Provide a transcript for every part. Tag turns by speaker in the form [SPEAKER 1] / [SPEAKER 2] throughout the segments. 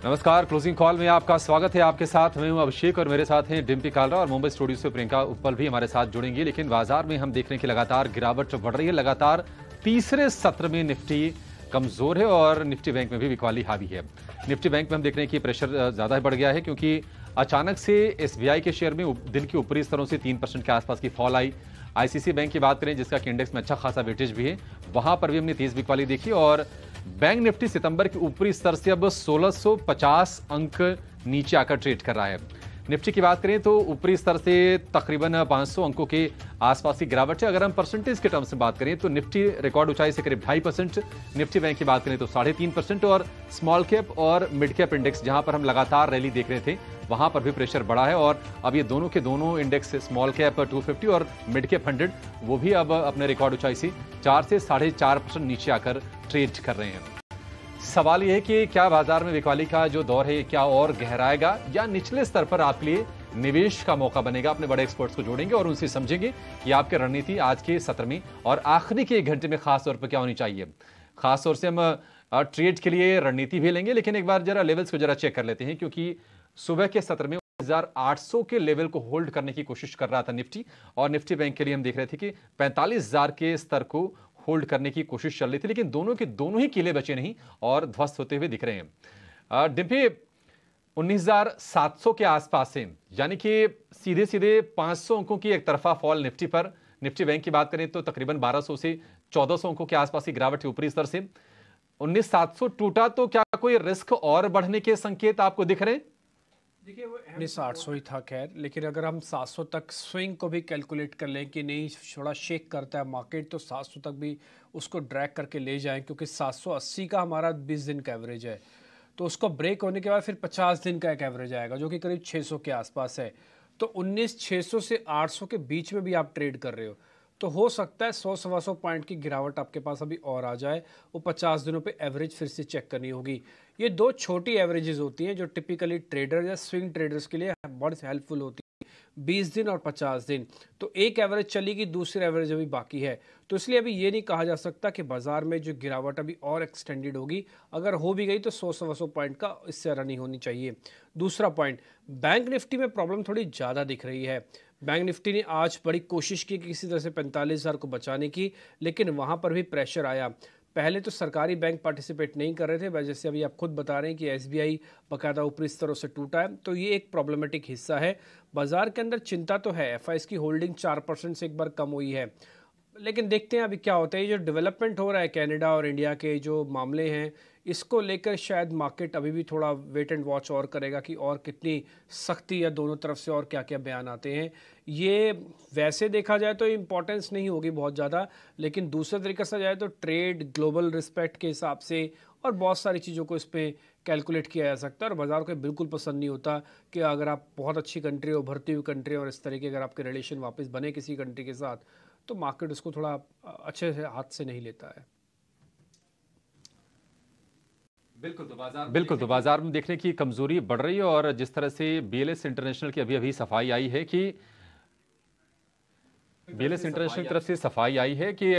[SPEAKER 1] नमस्कार, closing call में आपका स्वागत है। आपके साथ मैं हूं अभिषेक और मेरे साथ हैं डिम्पी कालरा और मुंबई स्टूडियो से प्रियंका उप्पल भी हमारे साथ जुड़ेंगी। लेकिन बाजार में हम देख रहे हैं कि लगातार गिरावट बढ़ रही है। लगातार तीसरे सत्र में निफ्टी कमजोर है और निफ्टी बैंक में भी बिकवाली हावी है। निफ्टी बैंक में हम देख रहे हैं कि प्रेशर ज्यादा बढ़ गया है क्योंकि अचानक से एसबीआई के शेयर में दिन के ऊपरी स्तरों से 3% के आसपास की फॉल आई। आईसीसी बैंक की बात करें जिसका कि इंडेक्स में अच्छा खासा वेटेज भी है, वहां पर भी हमने तेज बिकवाली देखी और बैंक निफ्टी सितंबर के ऊपरी स्तर से अब 1650 अंक नीचे आकर ट्रेड कर रहा है। निफ्टी की बात करें तो ऊपरी स्तर से तकरीबन 500 अंकों के आसपास की गिरावट है। अगर हम परसेंटेज के टर्म्स में बात करें तो निफ्टी रिकॉर्ड ऊंचाई से करीब 2.5%, निफ्टी बैंक की बात करें तो 3.5% और स्मॉल कैप और मिड कैप इंडेक्स जहां पर हम लगातार रैली देख रहे थे वहां पर भी प्रेशर बढ़ा है और अब ये दोनों के दोनों इंडेक्स स्मॉल कैप 250 और मिड कैप 100 वो भी अब अपने रिकॉर्ड ऊंचाई से 4 से 4.5% नीचे आकर ट्रेड कर रहे हैं। सवाल यह है कि क्या बाजार में बिकवाली का जो दौर है क्या और गहराएगा या निचले स्तर पर आपके लिए निवेश का मौका बनेगा। अपने बड़े एक्सपर्ट्स को जोड़ेंगे और उनसे समझेंगे कि आपकी रणनीति आज के सत्र में और आखिरी के 1 घंटे में खास तौर पर क्या होनी चाहिए। खास तौर से हम ट्रेड के लिए रणनीति भी लेंगे, लेकिन एक बार जरा लेवल्स को जरा चेक कर लेते हैं क्योंकि सुबह के सत्र में 1800 के लेवल को होल्ड करने की कोशिश कर रहा था निफ्टी और निफ्टी बैंक के लिए हम देख रहे थे कि 45000 के स्तर को होल्ड करने की कोशिश चल रही थी, लेकिन दोनों के दोनों ही किले बचे नहीं और ध्वस्त होते हुए दिख रहे हैं। डिम्पी 19700 के आसपास है, यानी कि सीधे सीधे 500 अंकों की एक तरफा फॉल निफ्टी पर। निफ्टी बैंक की बात करें तो तकरीबन 1200 से 1400 अंकों के आसपास की गिरावट है ऊपरी स्तर से। 19700 टूटा तो क्या कोई रिस्क और बढ़ने के संकेत आपको दिख रहे हैं?
[SPEAKER 2] देखिए वो 19,800 ही था खैर, लेकिन अगर हम 700 तक स्विंग को भी कैलकुलेट कर लें कि नहीं थोड़ा शेक करता है मार्केट तो 700 तक भी उसको ड्रैग करके ले जाएं क्योंकि 780 का हमारा 20 दिन का एवरेज है, तो उसको ब्रेक होने के बाद फिर 50 दिन का एक एवरेज आएगा जो कि करीब 600 के आसपास है। तो 19,600 से 800 के बीच में भी आप ट्रेड कर रहे हो तो हो सकता है 100-125 पॉइंट की गिरावट आपके पास अभी और आ जाए। वो 50 दिनों पे एवरेज फिर से चेक करनी होगी। ये दो छोटी एवरेजेस होती हैं जो टिपिकली ट्रेडर या स्विंग ट्रेडर्स के लिए बहुत हेल्पफुल होती है, 20 दिन और 50 दिन। तो एक एवरेज चलेगी, दूसरी एवरेज अभी बाकी है, तो इसलिए अभी ये नहीं कहा जा सकता कि बाजार में जो गिरावट अभी और एक्सटेंडेड होगी। अगर हो भी गई तो 100-125 पॉइंट का इससे ज़्यादा नहीं होनी चाहिए। दूसरा पॉइंट, बैंक निफ्टी में प्रॉब्लम थोड़ी ज़्यादा दिख रही है। बैंक निफ्टी ने आज बड़ी कोशिश की कि किसी तरह से 45,000 को बचाने की, लेकिन वहाँ पर भी प्रेशर आया। पहले तो सरकारी बैंक पार्टिसिपेट नहीं कर रहे थे, जैसे अभी आप खुद बता रहे हैं कि एसबीआई बाकायदा ऊपरी स्तरों से टूटा है, तो ये एक प्रॉब्लमेटिक हिस्सा है। बाजार के अंदर चिंता तो है, एफआईएस की होल्डिंग 4% से एक बार कम हुई है, लेकिन देखते हैं अभी क्या होता है। ये जो डेवलपमेंट हो रहा है कनाडा और इंडिया के जो मामले हैं, इसको लेकर शायद मार्केट अभी भी थोड़ा वेट एंड वॉच और करेगा कि और कितनी सख्ती या दोनों तरफ से और क्या क्या बयान आते हैं। ये वैसे देखा जाए तो इम्पोर्टेंस नहीं होगी बहुत ज़्यादा, लेकिन दूसरे तरीके से जाए तो ट्रेड, ग्लोबल रिस्पेक्ट के हिसाब से और बहुत सारी चीज़ों को इस पर कैलकुलेट किया जा सकता है। और बाज़ार को बिल्कुल पसंद नहीं होता कि अगर आप बहुत अच्छी कंट्री हो, उभरती हुई कंट्री, और इस तरीके अगर आपके रिलेशन वापस बने किसी कंट्री के साथ, तो मार्केट उसको थोड़ा अच्छे से हाथ से नहीं लेता है।
[SPEAKER 1] बिल्कुल तो बाजार में देखने की कमजोरी बढ़ रही है और जिस तरह से बीएलएस इंटरनेशनल की अभी सफाई आई है कि बीएलएस इंटरनेशनल की तरफ से सफाई आई है कि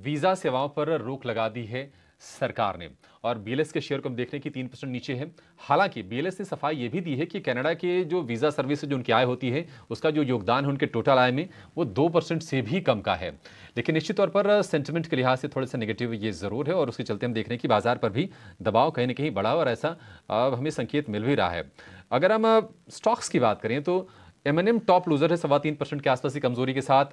[SPEAKER 1] वीजा सेवाओं पर रोक लगा दी है सरकार ने और बीएलएस के शेयर को हम देख रहे हैं कि 3% नीचे है। हालांकि बीएलएस ने सफाई यह भी दी है कि कनाडा के जो वीजा सर्विस से जो उनकी आय होती है उसका जो योगदान है उनके टोटल आय में वो 2% से भी कम का है। लेकिन निश्चित तौर पर सेंटिमेंट के लिहाज से थोड़ा सा नेगेटिव ये जरूर है और उसके चलते हम देख रहे हैं कि बाजार पर भी दबाव कहीं ना कहीं बढ़ा और ऐसा हमें संकेत मिल भी रहा है। अगर हम स्टॉक्स की बात करें तो एमएनएम टॉप लूजर है 3.25% के आसपास की कमजोरी के साथ।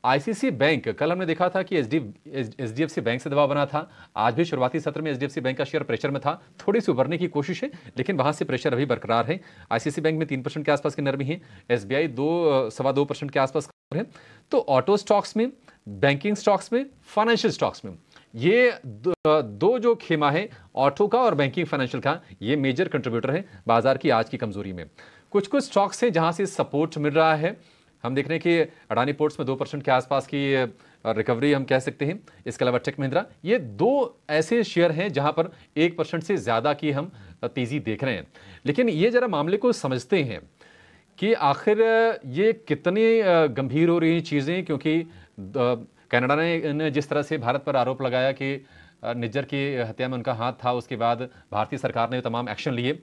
[SPEAKER 1] आईसीसी बैंक, कल हमने देखा था कि एचडीएफसी बैंक से दबाव बना था, आज भी शुरुआती सत्र में एचडीएफसी बैंक का शेयर प्रेशर में था, थोड़ी सी उभरने की कोशिश है लेकिन वहां से प्रेशर अभी बरकरार है। आईसीसी बैंक में 3% के आसपास की नरमी है, एसबीआई 2.25% के आसपास है। तो ऑटो स्टॉक्स में, बैंकिंग स्टॉक्स में, फाइनेंशियल स्टॉक्स में ये दो जो खेमा है ऑटो का और बैंकिंग फाइनेंशियल का, ये मेजर कंट्रीब्यूटर है बाजार की आज की कमजोरी में। कुछ स्टॉक्स हैं जहां से सपोर्ट मिल रहा है। हम देख रहे हैं कि अडानी पोर्ट्स में 2% के आसपास की रिकवरी हम कह सकते हैं। इसके अलावा टेक महिंद्रा, ये दो ऐसे शेयर हैं जहां पर 1% से ज्यादा की हम तेजी देख रहे हैं। लेकिन ये जरा मामले को समझते हैं कि आखिर ये कितनी गंभीर हो रही हैं चीजें, क्योंकि कनाडा ने जिस तरह से भारत पर आरोप लगाया कि निज्जर की हत्या में उनका हाथ था, उसके बाद भारतीय सरकार ने तमाम एक्शन लिए।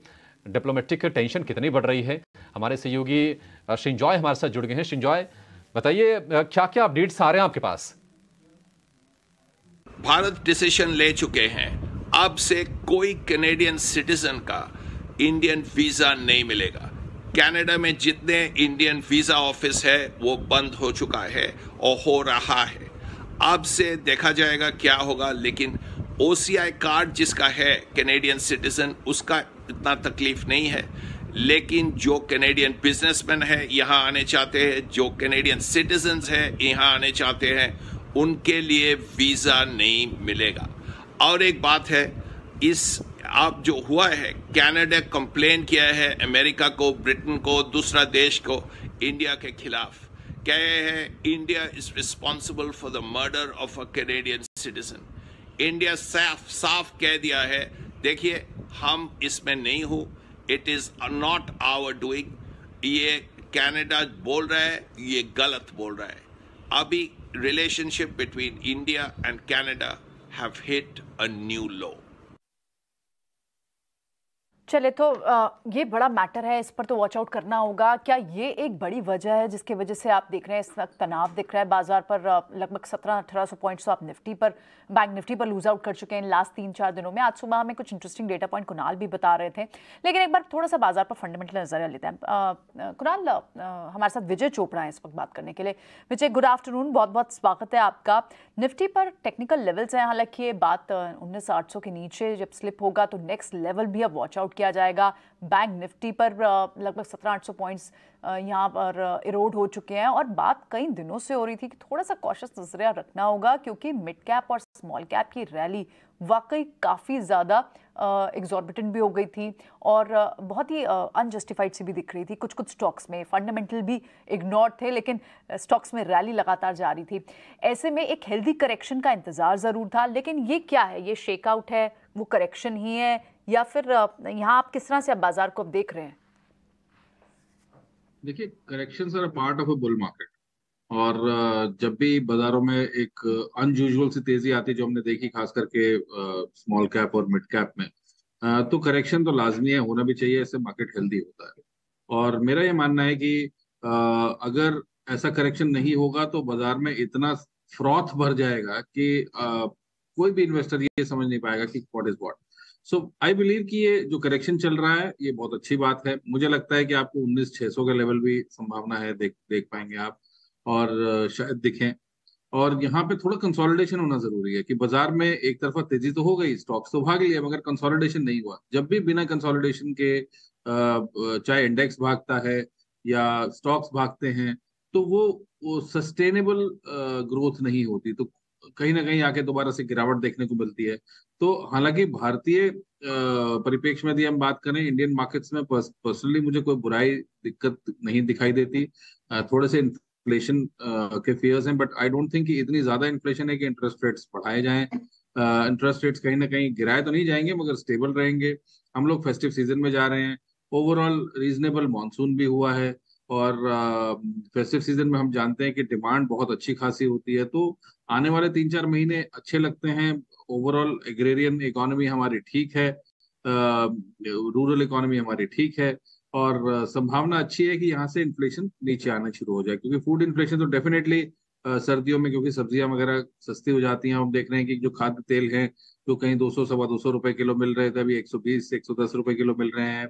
[SPEAKER 1] डिप्लोमेटिक टेंशन कितनी बढ़ रही है। हमारे सहयोगी श्रिंजॉय हमारे साथ जुड़ गए हैं। श्रिंजॉय, बताइए क्या क्या अपडेट्स आ रहे हैं आपके पास?
[SPEAKER 3] भारत डिसीजन ले चुके हैं, अब से कोई कैनेडियन सिटीजन का इंडियन वीजा नहीं मिलेगा। कनाडा में जितने इंडियन वीजा ऑफिस है वो बंद हो चुका है और हो रहा है। अब से देखा जाएगा क्या होगा, लेकिन ओसीआई कार्ड जिसका है कैनेडियन सिटीजन, उसका इतना तकलीफ नहीं है। लेकिन जो कैनेडियन बिजनेसमैन है यहाँ आने चाहते हैं, जो कैनेडियन सिटीजन्स है यहाँ आने चाहते हैं, उनके लिए वीजा नहीं मिलेगा। और एक बात है, इस अब जो हुआ है, कनाडा कंप्लेन किया है अमेरिका को, ब्रिटेन को, दूसरा देश को इंडिया के खिलाफ। कहे हैं India is responsible for the murder of a Canadian citizen. India साफ कह दिया है, देखिए हम इसमें नहीं हूं, it is not our doing. ये कनाडा बोल रहा है, ये गलत बोल रहा है। अभी relationship between India and Canada have hit a new low.
[SPEAKER 4] चले तो ये बड़ा मैटर है, इस पर तो वॉच आउट करना होगा। क्या ये एक बड़ी वजह है जिसकी वजह से आप देख रहे हैं इस वक्त तनाव दिख रहा है बाजार पर? लगभग 1700-1800 पॉइंट्स तो आप निफ्टी पर, बैंक निफ्टी पर लूज आउट कर चुके हैं लास्ट 3-4 दिनों में। आज सुबह हमें कुछ इंटरेस्टिंग डेटा पॉइंट कुणाल भी बता रहे थे, लेकिन एक बार थोड़ा सा बाजार पर फंडामेंटल नजरिया लेते हैं। कुणाल, हमारे साथ विजय चोपड़ा है इस वक्त बात करने के लिए। विजय, गुड आफ्टरनून, बहुत बहुत स्वागत है आपका। निफ्टी पर टेक्निकल लेवल्स हैं, हालांकि ये बात 19,800 के नीचे जब स्लिप होगा तो नेक्स्ट लेवल भी अब वॉच आउट किया जाएगा। बैंक निफ्टी पर लगभग 17,800 पॉइंट्स यहाँ पर इरोड हो चुके हैं और बात कई दिनों से हो रही थी कि थोड़ा सा कॉशियस नजरिया रखना होगा, क्योंकि मिड कैप और स्मॉल कैप की रैली वाकई काफ़ी ज़्यादा एग्जॉर्बिटेंट भी हो गई थी और बहुत ही अनजस्टिफाइड सी भी दिख रही थी। कुछ कुछ स्टॉक्स में फंडामेंटल भी इग्नोर थे, लेकिन स्टॉक्स में रैली लगातार जारी थी। ऐसे में एक हेल्दी करेक्शन का इंतज़ार ज़रूर था, लेकिन ये क्या है? ये शेकआउट है, वो करेक्शन ही है, या फिर यहाँ आप किस तरह से अब बाजार को अब देख रहे हैं?
[SPEAKER 5] देखिए, corrections are part of a bull market, और जब भी बाजारों में एक अनयूजुअल सी तेजी आती है जो हमने देखी खास करके स्मॉल कैप और मिड कैप में, तो करेक्शन तो लाजमी है, होना भी चाहिए, इससे मार्केट हेल्दी होता है। और मेरा ये मानना है कि अगर ऐसा करेक्शन नहीं होगा तो बाजार में इतना फ्रॉथ भर जाएगा कि कोई भी इन्वेस्टर ये समझ नहीं पाएगा कि what is what. So I believe कि ये जो करेक्शन चल रहा है ये बहुत अच्छी बात है। मुझे लगता है कि आपको 19,600 का लेवल भी संभावना है, देख पाएंगे आप, और शायद दिखें। और यहाँ पे थोड़ा कंसोलिडेशन होना जरूरी है कि बाजार में एक तरफा तेजी तो हो गई, स्टॉक्स तो भाग लिए, मगर कंसोलिडेशन नहीं हुआ। जब भी बिना कंसोलिडेशन के चाहे इंडेक्स भागता है या स्टॉक्स भागते हैं, तो वो सस्टेनेबल ग्रोथ नहीं होती, तो कहीं ना कहीं आके दोबारा से गिरावट देखने को मिलती है। तो हालांकि भारतीय परिप्रेक्ष्य में यदि हम बात करें, इंडियन मार्केट्स में पर्सनली मुझे कोई बुराई दिक्कत नहीं दिखाई देती। थोड़े से इन्फ्लेशन के फियर्स हैं, बट आई डोंट थिंक कि इतनी ज्यादा इन्फ्लेशन है कि इंटरेस्ट रेट्स बढ़ाए जाएं। इंटरेस्ट रेट्स कहीं ना कहीं गिराए तो नहीं जाएंगे, मगर स्टेबल रहेंगे। हम लोग फेस्टिव सीजन में जा रहे हैं, ओवरऑल रीजनेबल मानसून भी हुआ है, और फेस्टिव सीजन में हम जानते हैं कि डिमांड बहुत अच्छी खासी होती है। तो आने वाले 3-4 महीने अच्छे लगते हैं। ओवरऑल एग्रेरियन इकोनॉमी हमारी ठीक है, रूरल इकोनॉमी हमारी ठीक है, और संभावना अच्छी है कि यहाँ से इन्फ्लेशन नीचे आना शुरू हो जाए, क्योंकि फूड इन्फ्लेशन तो डेफिनेटली सर्दियों में, क्योंकि सब्जियां वगैरह सस्ती हो जाती हैं। हम देख रहे हैं कि जो खाद्य तेल है, जो कहीं 200-225 रुपए किलो मिल रहे थे, अभी 120-110 रुपए किलो मिल रहे हैं।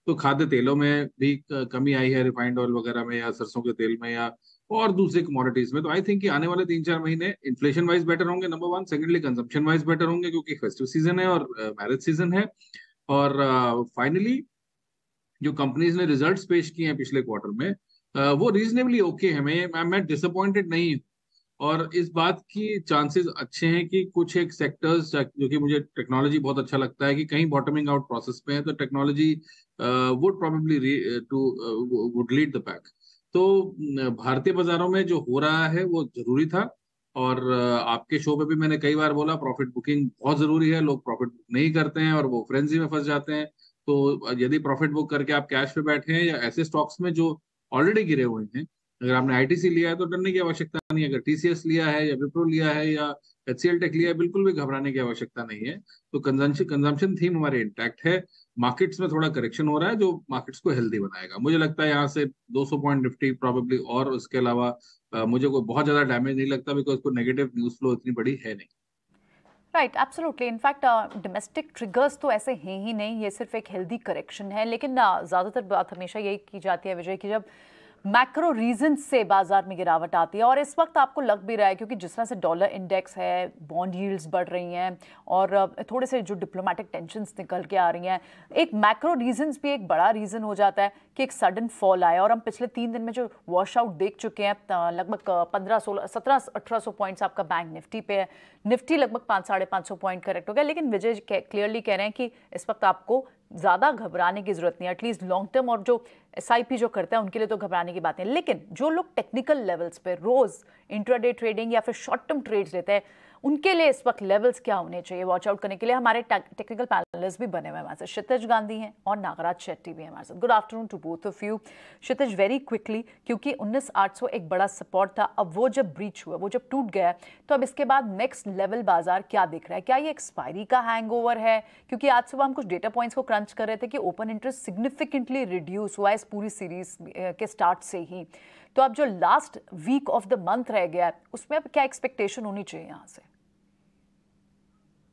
[SPEAKER 5] तो खाद्य तेलों में भी कमी आई है, रिफाइंड ऑयल वगैरह में, या सरसों के तेल में, या और दूसरे कमोडिटीज में। तो आई थिंक कि आने वाले 3-4 महीने इन्फ्लेशन वाइज बेटर होंगे, number one. Secondly consumption wise better होंगे, क्योंकि फेस्टिव सीजन है और मैरिज सीजन है। और फाइनली जो कंपनीज ने रिजल्ट्स पेश किए हैं पिछले क्वार्टर में, वो रीजनेबली ओके है। मैं डिसअपॉइंटेड नहीं हूँ, और इस बात की चांसेस अच्छे हैं कि कुछ एक सेक्टर्स, जो कि मुझे टेक्नोलॉजी बहुत अच्छा लगता है, कि कहीं बॉटमिंग आउट प्रोसेस पे है, तो technology would probably would lead the pack. तो भारतीय बाजारों में जो हो रहा है वो जरूरी था, और आपके शो पे भी मैंने कई बार बोला, प्रॉफिट बुकिंग बहुत जरूरी है। लोग प्रॉफिट बुक नहीं करते हैं और वो फ्रेंजी में फंस जाते हैं। तो यदि प्रॉफिट बुक करके आप कैश पे बैठे हैं, या ऐसे स्टॉक्स में जो ऑलरेडी गिरे हुए हैं, अगर आपने आईटीसी लिया है तो डरने की आवश्यकता नहीं है, अगर टीसीएस लिया है या विप्रो लिया है या एचसीएल टेक लिया है, बिल्कुल भी घबराने की आवश्यकता नहीं है। तो कंजम्पशन थीम हमारे इंटैक्ट है। मार्केट्स में थोड़ा करेक्शन हो रहा है जो मार्केट्स को हेल्दी बनाएगा। मुझे लगता है यहाँ से 200 पॉइंट निफ्टी प्रॉबेबली, और उसके अलावा मुझे कोई बहुत ज्यादा डैमेज नहीं लगता, बिकॉज कोई नेगेटिव न्यूज फ्लो इतनी बड़ी है नहीं।
[SPEAKER 4] Right, absolutely. In fact domestic triggers तो ऐसे हैं ही नहीं, ये सिर्फ एक हेल्दी करेक्शन है। लेकिन ज़्यादातर बात हमेशा यही की जाती है विजय, कि जब मैक्रो रीजन से बाजार में गिरावट आती है, और इस वक्त आपको लग भी रहा है क्योंकि जिस तरह से डॉलर इंडेक्स है, बॉन्ड यील्ड्स बढ़ रही हैं, और थोड़े से जो डिप्लोमेटिक टेंशन्स निकल के आ रही हैं, एक मैक्रो रीजन्स भी एक बड़ा रीज़न हो जाता है कि एक सडन फॉल आए। और हम पिछले 3 दिन में जो वॉश आउट देख चुके हैं, लगभग 15-16-17-1800 पॉइंट्स आपका बैंक निफ्टी पे है। निफ्टी लगभग 500-550 पॉइंट करेक्ट हो गया। लेकिन विजय क्लियरली कह रहे हैं कि इस वक्त आपको ज़्यादा घबराने की जरूरत नहीं है, एटलीस्ट लॉन्ग टर्म। और जो एसआईपी जो करता है उनके लिए तो घबराने की बात है। लेकिन जो लोग टेक्निकल लेवल्स पे रोज इंट्राडे ट्रेडिंग या फिर शॉर्ट टर्म ट्रेड्स लेते हैं, उनके लिए इस वक्त लेवल्स क्या होने चाहिए वॉच आउट करने के लिए? हमारे टेक्निकल पैनलिस्ट भी बने हुए हैं हमारे साथ। क्षितिज गांधी हैं और नागराज शेट्टी भी हैं हमारे साथ। Good afternoon to both of you. Kshitij, very quickly, क्योंकि 19,800 एक बड़ा सपोर्ट था, अब वो जब ब्रीच हुआ, वो जब टूट गया, तो अब इसके बाद नेक्स्ट लेवल बाजार क्या दिख रहा है? क्या ये एक्सपायरी का हैंगओवर है? क्योंकि आज सुबह हम कुछ डेटा पॉइंट्स को क्रंच कर रहे थे कि ओपन इंटरेस्ट सिग्निफिकेंटली रिड्यूस हुआ इस पूरी सीरीज के स्टार्ट से ही। तो अब जो last week of the month रह गया है, उसमें अब क्या एक्सपेक्टेशन होनी चाहिए यहाँ से?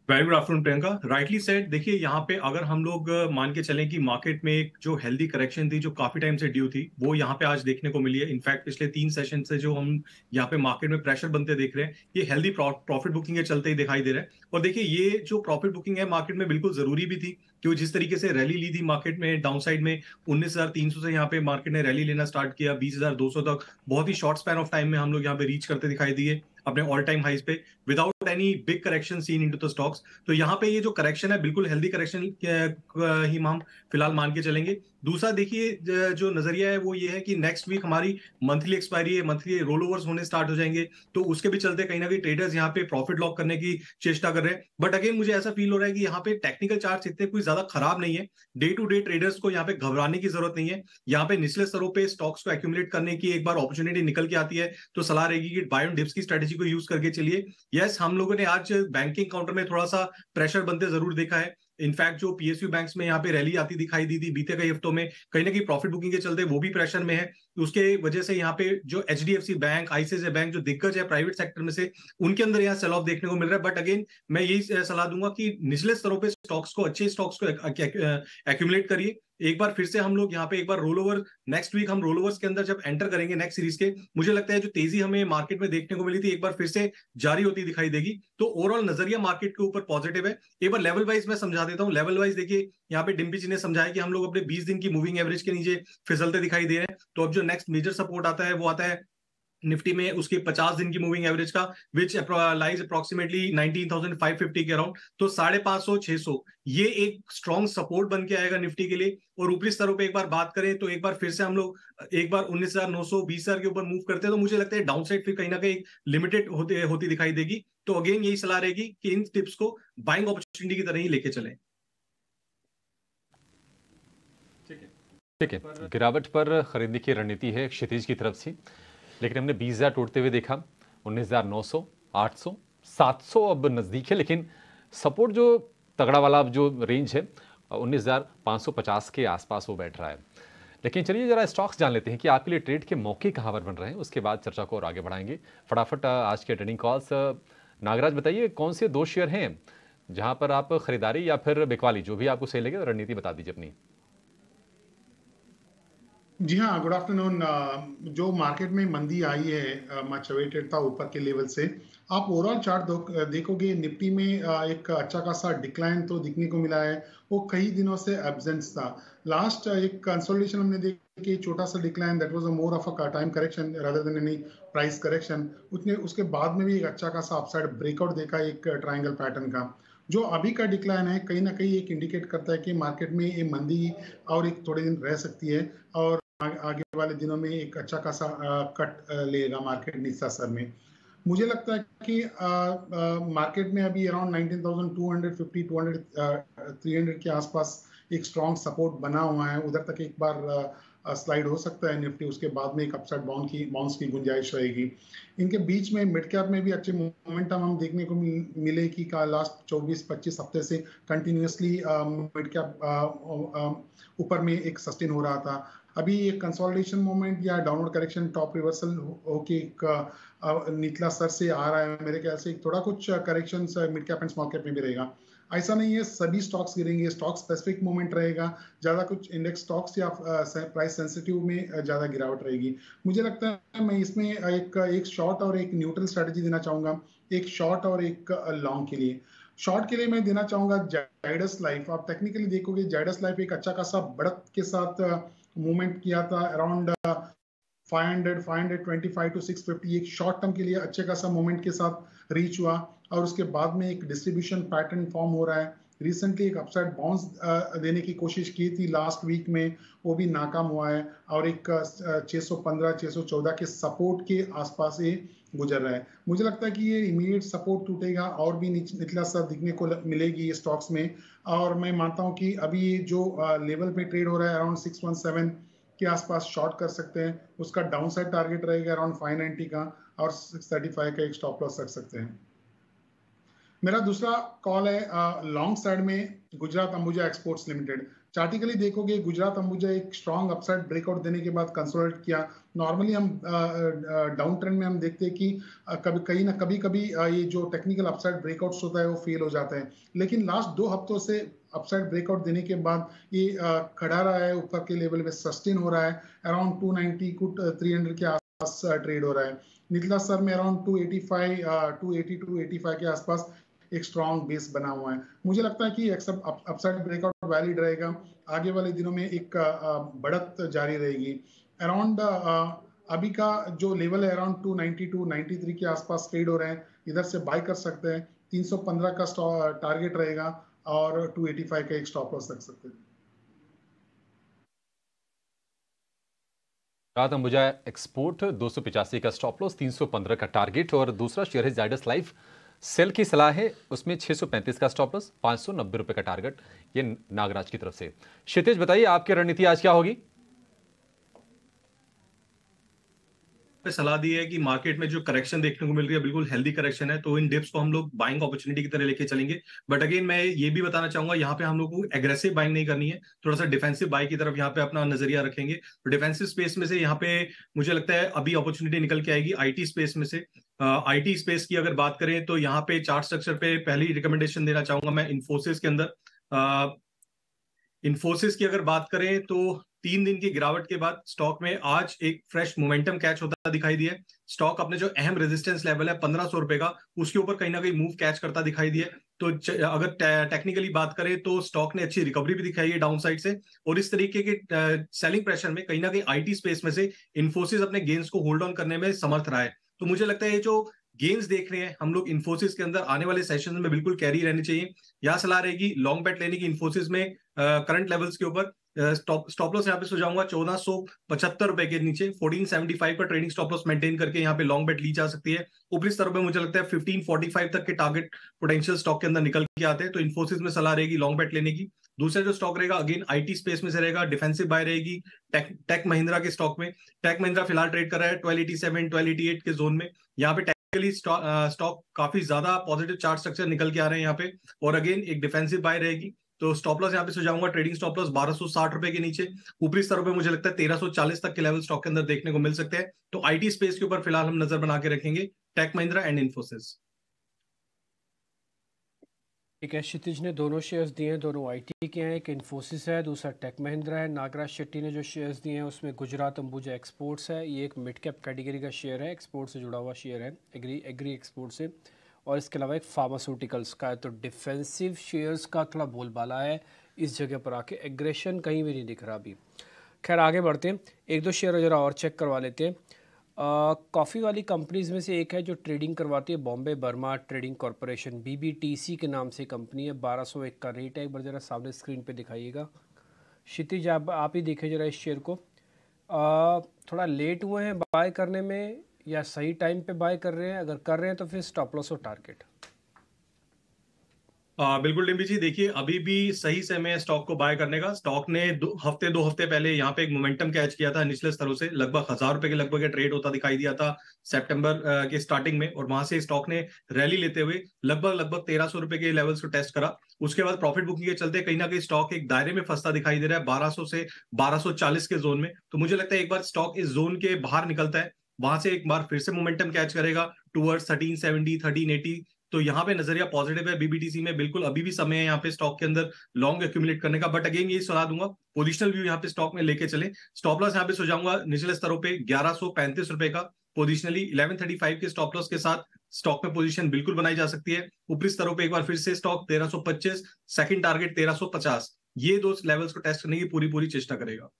[SPEAKER 6] Very good afternoon Priyanka, rightly said. देखिए, यहाँ पे अगर हम लोग मान के चलें कि मार्केट में एक जो हेल्दी करेक्शन थी, जो काफी टाइम से ड्यू थी, वो यहाँ पे आज देखने को मिली है। इनफैक्ट पिछले 3 सेशन से जो हम यहाँ पे मार्केट में प्रेशर बनते देख रहे हैं, ये हेल्दी प्रॉफिट बुकिंग के चलते ही दिखाई दे रहा है। और देखिए, ये जो प्रॉफिट बुकिंग है मार्केट में बिल्कुल जरूरी भी थी, क्योंकि जिस तरीके से रैली ली थी मार्केट में डाउन साइड में 19,300 से यहाँ पे मार्केट ने रैली लेना स्टार्ट किया 20,200 तक, बहुत ही शॉर्ट स्पैन ऑफ टाइम में हम लोग यहाँ पे रीच करते दिखाई दिए अपने ऑल टाइम हाइज पे, without any big correction seen into the stocks. तो यहाँ पे ये जो करेक्शन है बिल्कुल हेल्दी करेक्शन ही हम फिलहाल मान के चलेंगे। दूसरा देखिए, जो नजरिया है वो ये है कि नेक्स्ट वीक हमारी मंथली एक्सपायरी है, मंथली रोल ओवर्स होने स्टार्ट हो जाएंगे, तो उसके भी चलते कहीं ना कहीं ट्रेडर्स यहाँ पे प्रॉफिट लॉक करने की चेष्टा कर रहे हैं। बट अगेन मुझे ऐसा फील हो रहा है कि यहाँ पे टेक्निकल चार्ट्स इतने कोई ज्यादा खराब नहीं है। डे टू डे ट्रेडर्स को यहाँ पे घबराने की जरूरत नहीं है। यहाँ पे निचले स्तरों पे स्टॉक्स को एक्यूमुलेट करने की एक बार अपॉर्चुनिटी निकल के आती है, तो सलाह रहेगी कि बाय ऑन डिप्स की स्ट्रेटेजी को यूज करके चलिए। यस, हम लोगों ने आज बैंकिंग काउंटर में थोड़ा सा प्रेशर बनते जरूर देखा है। इनफैक्ट जो पीएसयू बैंक्स में यहाँ पे रैली आती दिखाई दी थी बीते कई हफ्तों में, कहीं ना कहीं प्रॉफिट बुकिंग के चलते वो भी प्रेशर में है। उसके वजह से यहाँ पे जो एचडीएफसी बैंक, आईसीआईसीआई बैंक जो दिग्गज है प्राइवेट सेक्टर में से, उनके अंदर यहाँ सेल ऑफ देखने को मिल रहा है। बट अगेन मैं यही सलाह दूंगा कि निचले स्तरों पे स्टॉक्स को, अच्छे स्टॉक्स को एक्यूमुलेट करिए। एक बार फिर से हम लोग यहाँ पे एक बार रोल ओवर, नेक्स्ट वीक हम रोल ओवर्स के अंदर जब एंटर करेंगे नेक्स्ट सीरीज के, मुझे लगता है जो तेजी हमें मार्केट में देखने को मिली थी एक बार फिर से जारी होती दिखाई देगी। तो ओवरऑल नजरिया मार्केट के ऊपर पॉजिटिव है। एक बार लेवल वाइज मैं समझा देता हूँ। लेवल वाइज देखिए, यहाँ पे डिम्पी जी ने समझाया कि हम लोग अपने 20 दिन की मूविंग एवरेज के नीचे फिसलते दिखाई दे रहे हैं। तो अब जो नेक्स्ट मेजर सपोर्ट आता है वो आता है निफ्टी में उसके 50 दिन की मूविंग एवरेज का, विच लाइज अप्रोक्सीमेटली 19,550 के अराउंड। तो 550-600 ये एक स्ट्रॉन्ग सपोर्ट बन के आएगा निफ्टी के लिए। और ऊपरी स्तरों पे एक बार बात करें तो एक बार फिर से हम लोग एक बार 19,900 20,000 के ऊपर मूव करते हैं, तो मुझे लगता है डाउन साइड फिर कहीं ना कहीं लिमिटेड होती दिखाई देगी। तो अगेन यही सलाह रहेगी कि इन टिप्स को बाइंग अपॉर्चुनिटी की तरह ही लेके चलें।
[SPEAKER 1] ठीक है, गिरावट पर खरीदने की रणनीति है क्षितिज की तरफ से, लेकिन हमने 20,000 टूटते हुए देखा, 19,900, 800, 700 अब नज़दीक है, लेकिन सपोर्ट जो तगड़ा वाला जो रेंज है 19,550 के आसपास वो बैठ रहा है। लेकिन चलिए जरा स्टॉक्स जान लेते हैं कि आपके लिए ट्रेड के मौके कहाँ पर बन रहे हैं, उसके बाद चर्चा को और आगे बढ़ाएंगे। फटाफट आज के ट्रेडिंग कॉल्स। नागराज बताइए, कौन से 2 शेयर हैं जहाँ पर आप खरीदारी या फिर बिकवाली, जो भी आपको सही लगे, रणनीति बता दीजिए अपनी।
[SPEAKER 7] जी हाँ, गुड आफ्टरनून। जो मार्केट में मंदी आई है, मच अवेटेड था ऊपर के लेवल से। आप ओवरऑल चार्ट देखोगे, निफ्टी में एक अच्छा खासा डिक्लाइन तो दिखने को मिला है, वो कई दिनों से एब्सेंस था। लास्ट एक कंसोलिडेशन हमने देखी, छोटा सा decline, that was a more of a time correction rather than any price correction. उसके बाद में भी एक अच्छा खासा अपसाइड ब्रेकआउट देखा एक ट्रायंगल पैटर्न का। जो अभी का डिक्लाइन है कहीं ना कहीं एक इंडिकेट करता है कि मार्केट में ये मंदी और एक थोड़े दिन रह सकती है, और आगे वाले दिनों में एक अच्छा खासा कट लेगा मार्केट निचला स्तर में। मुझे लगता है कि मार्केट में अभी अराउंड 19,250 200 300 के आसपास एक स्ट्रॉन्ग सपोर्ट बना हुआ है। उधर तक एक बार स्लाइड हो सकता है निफ्टी, उसके बाद में एक अपसाइड बाउंस की गुंजाइश रहेगी। इनके बीच में मिड कैप में भी अच्छे मोमेंटम हम देखने को मिले कि लास्ट 24-25 हफ्ते से कंटिन्यूसली मिड कैप ऊपर में एक सस्टेन हो रहा था। अभी एक कंसोलिडेशन मोमेंट या डाउनवर्ड करेक्शन टॉप रिवर्सल होके एक निचला स्तर से आ रहा है। मेरे ख्याल से थोड़ा कुछ correction mid cap and small cap में भी रहेगा। ऐसा नहीं है सभी स्टॉक्स गिरेंगे, स्टॉक स्पेसिफिक मूवमेंट रहेगा, ज्यादा कुछ इंडेक्स स्टॉक्स या प्राइस सेंसिटिव में ज्यादा गिरावट रहेगी। मुझे लगता है मैं इसमें एक शॉर्ट और एक न्यूट्रल स्ट्रेटेजी देना चाहूंगा, एक शॉर्ट और एक लॉन्ग के लिए। शॉर्ट के लिए मैं देना चाहूंगा जाइडस लाइफ। आप टेक्निकली देखोगे जाइडस लाइफ एक अच्छा खासा बढ़त के साथ मूवमेंट किया था, अराउंड 525 टू 650 एक शॉर्ट टर्म के लिए अच्छे खासा मोमेंट के साथ रीच हुआ, और उसके बाद में एक डिस्ट्रीब्यूशन पैटर्न फॉर्म हो रहा है। रिसेंटली एक अपसाइड बाउंस देने की कोशिश की थी लास्ट वीक में, वो भी नाकाम हुआ है, और एक 615-614 के सपोर्ट के आसपास ये गुजर रहा है। मुझे लगता है कि ये इमीडिएट सपोर्ट टूटेगा और भी निचला सा दिखने को मिलेगी ये स्टॉक्स में, और मैं मानता हूं कि अभी ये जो लेवल पे ट्रेड हो रहा है अराउंड 617 के आसपास शॉर्ट कर सकते हैं। उसका डाउन साइड टारगेट रहेगा अराउंड 590 का, और 635 का एक स्टॉप लॉस रख सकते हैं। मेरा दूसरा कॉल है लॉन्ग साइड में गुजरात अंबुजा एक्सपोर्ट्स लिमिटेड। चार्टिकली देखोगे गुजरात अंबुजा एक स्ट्रॉन्ग अपसाइड ब्रेकआउट देने के बाद कंसोलिडेट किया। नॉर्मली हम डाउन ट्रेंड में हम देखते हैं कि कभी ये जो टेक्निकल अपसाइड ब्रेकआउट्स होता है वो फेल हो जाता है, लेकिन लास्ट 2 हफ्तों से अपसाइड ब्रेकआउट देने के बाद ये खड़ा रहा है, ऊपर के लेवल में सस्टेन हो रहा है, अराउंड 290 को 300 के आसपास ट्रेड हो रहा है। निचला स्तर में अराउंड 285 के आसपास एक स्ट्रॉन्ग बेस बना हुआ है। मुझे लगता है कि अपसाइड ब्रेकआउट वैलिड रहेगा, आगे वाले दिनों में एक बढ़त जारी रहेगी। अराउंड अभी का जो लेवल है अराउंड 292-93 के आसपास ट्रेड हो रहे हैं, इधर से बाय कर सकते हैं। 315 का टारगेट रहेगा और 285 का एक स्टॉप लॉस रख सकते हैं।
[SPEAKER 1] गुजरात अंबुजा एक्सपोर्ट 285 का स्टॉप लॉस, 315 का टारगेट, और दूसरा शेयर है जाइडस लाइफ। सेल की सलाह है, उसमें 635 का स्टॉप लॉस, 590 रुपए का टारगेट, ये नागराज की तरफ से। क्षितिज बताइए आपकी रणनीति आज क्या होगी?
[SPEAKER 6] पे सलाह दी है कि मार्केट में जो करेक्शन देखने को मिल रही है बिल्कुल हेल्दी करेक्शन है, तो इन डिप्स को हम लोग बाइंग अपॉर्चुनिटी की तरह लेके चलेंगे। बट अगेन मैं ये भी बताना चाहूंगा, यहाँ पे हम लोग को एग्रेसिव बाइंग नहीं करनी है, थोड़ा सा डिफेंसिव बाई की तरफ यहाँ पे अपना नजरिया रखेंगे। तो डिफेंसिव स्पेस में से यहाँ पे मुझे लगता है अभी अपॉर्चुनिटी निकल के आएगी आईटी स्पेस में से। आईटी स्पेस की अगर बात करें तो यहाँ पे चार्ट स्ट्रक्चर पे पहली रिकमेंडेशन देना चाहूंगा मैं इन्फोसिस के अंदर। इन्फोसिस की अगर बात करें तो 3 दिन की गिरावट के बाद स्टॉक में आज एक फ्रेश मोमेंटम कैच होता दिखाई दिया। स्टॉक अपने जो अहम रेजिस्टेंस लेवल है 1500 रुपए का, उसके ऊपर कहीं ना कहीं मूव कैच करता दिखाई दिया। तो अगर टेक्निकली बात करें तो स्टॉक ने अच्छी रिकवरी भी दिखाई है डाउन साइड से, और इस तरीके के सेलिंग प्रेशर में कहीं ना कहीं आईटी स्पेस में से इन्फोसिस अपने गेन्स को होल्ड ऑन करने में समर्थ रहा है। तो मुझे लगता है ये जो गेन्स देख रहे हैं हम लोग इन्फोसिस के अंदर आने वाले सेशन में बिल्कुल कैरी रहनी चाहिए। यहाँ सलाह रहेगी लॉन्ग बेट लेने की इन्फोसिस में करंट लेवल्स के ऊपर। स्टॉप लॉस यहाँ पे सुझाऊंगा 1475 रुपए के नीचे 1475 पर ट्रेडिंग स्टॉप लॉस मेंटेन करके यहाँ पे लॉन्ग बेट ली जा सकती है। ऊपरी स्तर पे मुझे लगता है 1545 तक के टारगेट पोटेंशियल स्टॉक के अंदर निकल के आते हैं, तो इन्फोसिस में सलाह रहेगी लॉन्ग बेट लेने की। दूसरा जो स्टॉक रहेगा अगेन आईटी स्पेस में से रहेगा, डिफेंसिव बाय रहेगी टेक महिंद्रा के स्टॉक में। टेक महिंद्रा फिलहाल ट्रेड कर रहा है 1287 1288 के जोन में। यहाँ पे टेक्निकली स्टॉक काफी ज्यादा पॉजिटिव चार्ट स्ट्रक्चर निकल के आ रहे हैं यहाँ पे, और अगेन एक डिफेंसिव बाय रहेगी। तो स्टॉप लॉस यहाँ पे सुझाऊंगा ट्रेडिंग स्टॉप लॉस 1260 रुपए के नीचे। ऊपरी स्तर पे मुझे लगता है 1340 तक के लेवल स्टॉक के अंदर देखने को मिल सकते हैं। तो आईटी स्पेस के ऊपर फिलहाल हम नजर बना के रखेंगे, टेक महिंद्रा एंड इन्फोसिस।
[SPEAKER 2] ठीक है, क्षितिज ने दोनों शेयर्स दिए हैं, दोनों आईटी के हैं, एक इन्फोसिस है, दूसरा टेक महिंद्रा है। नागराज शेट्टी ने जो शेयर्स दिए हैं उसमें गुजरात अंबुजा एक्सपोर्ट्स है, ये एक मिड कैप कैटेगरी का शेयर है, एक्सपोर्ट से जुड़ा हुआ शेयर है, एग्री एक्सपोर्ट से, और इसके अलावा एक फार्मास्यूटिकल्स का है। तो डिफेंसिव शेयर्स का थोड़ा बोलबाला है इस जगह पर आके, एग्रेशन कहीं भी नहीं दिख रहा अभी। खैर आगे बढ़ते हैं, एक दो शेयर जरा और चेक करवा लेते हैं। कॉफ़ी वाली कंपनीज में से एक है जो ट्रेडिंग करवाती है, Bombay Burma trading corporation, BBTC के नाम से कंपनी है। 1201 का रेट है, एक बार ज़रा सामने स्क्रीन पे दिखाइएगा। क्षितिज आप ही देखें ज़रा इस शेयर को। थोड़ा लेट हुए हैं बाय करने में या सही टाइम पे बाय कर रहे हैं? अगर कर रहे हैं तो फिर स्टॉप लॉस और टारगेट।
[SPEAKER 6] बिल्कुल डिम्पी जी, देखिए अभी भी सही समय है स्टॉक को बाय करने का। स्टॉक ने दो हफ्ते पहले यहाँ पे एक मोमेंटम कैच किया था निचले स्तरों से, लगभग 1,000 रुपए के लगभग ट्रेड होता दिखाई दिया था सितंबर के स्टार्टिंग में, और वहां से स्टॉक ने रैली लेते हुए लगभग 1,300 रुपए के लेवल्स को टेस्ट करा। उसके बाद प्रॉफिट बुकिंग के चलते कहीं ना कहीं स्टॉक एक दायरे में फंसता दिखाई दे रहा है 1200 से 1240 के जोन में। तो मुझे लगता है एक बार स्टॉक इस जोन के बाहर निकलता है, वहां से एक बार फिर से मोमेंटम कैच करेगा टूवर्ड्स 1370 1380। तो यहाँ पे नजरिया पॉजिटिव है बीबीटीसी में, बिल्कुल अभी भी समय है यहाँ पे स्टॉक के अंदर लॉन्ग एक्यूमुलेट करने का। बट अगेन यही सलाह दूंगा, पोजिशनल व्यू यहाँ पे स्टॉक में लेके चले। स्टॉप लॉस यहाँ पे सुझाऊंगा निचले स्तरों पे 1135 रुपए का, पोजिशनली 1135 के स्टॉप लॉस के साथ स्टॉक में पोजीशन बिल्कुल बनाई जा सकती है। ऊपरी स्तरों पे एक बार फिर से स्टॉक 1325, सेकंड टारगेट 1350, ये दो लेवल्स को टेस्ट करने की पूरी चेष्टा करेगा।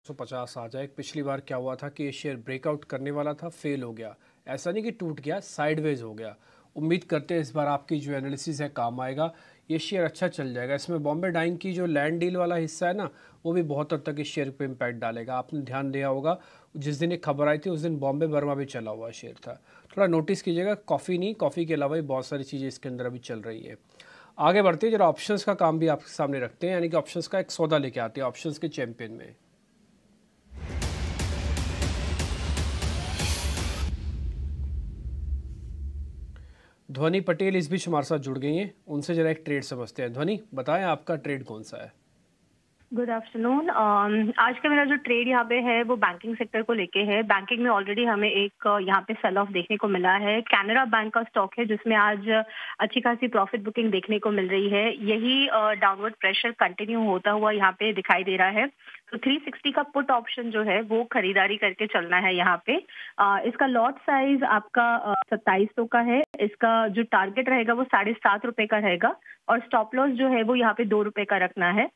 [SPEAKER 2] 150 आ जाए। पिछली बार क्या हुआ था कि ये शेयर ब्रेकआउट करने वाला था, फेल हो गया। ऐसा नहीं कि टूट गया, साइडवेज हो गया। उम्मीद करते हैं इस बार आपकी जो एनालिसिस है काम आएगा, ये शेयर अच्छा चल जाएगा। इसमें बॉम्बे डाइंग की जो लैंड डील वाला हिस्सा है ना, वो भी बहुत हद तक इस शेयर पे इम्पैक्ट डालेगा। आपने ध्यान दिया होगा जिस दिन एक खबर आई थी उस दिन बॉम्बे बर्मा भी चला हुआ शेयर था। थोड़ा नोटिस कीजिएगा। कॉफ़ी नहीं, कॉफ़ी के अलावा भी बहुत सारी चीज़ें इसके अंदर अभी चल रही है। आगे बढ़ते हैं, जरा ऑप्शंस का काम भी आपके सामने रखते हैं, यानी कि ऑप्शंस का एक सौदा लेके आते हैं ऑप्शंस के चैंपियन में। ध्वनि पटेल इस बीच हमारे साथ जुड़ गई हैं, उनसे जरा एक ट्रेड समझते हैं। ध्वनि, बताएं आपका ट्रेड कौन सा है?
[SPEAKER 8] Good afternoon. आज का मेरा जो ट्रेड यहाँ पे है वो बैंकिंग सेक्टर को लेके है। बैंकिंग में ऑलरेडी हमें एक यहाँ पे सेल ऑफ देखने को मिला है। कैनरा बैंक का स्टॉक है जिसमें आज अच्छी खासी प्रॉफिट बुकिंग देखने को मिल रही है। यही डाउनवर्ड प्रेशर कंटिन्यू होता हुआ यहाँ पे दिखाई दे रहा है। तो 360 का पुट ऑप्शन जो है वो खरीदारी करके चलना है यहाँ पे। इसका लॉट साइज आपका 2700 का है। इसका जो टारगेट रहेगा वो 7.5 रुपए का रहेगा, और स्टॉप लॉस जो है वो यहाँ पे 2 रुपए का रखना है।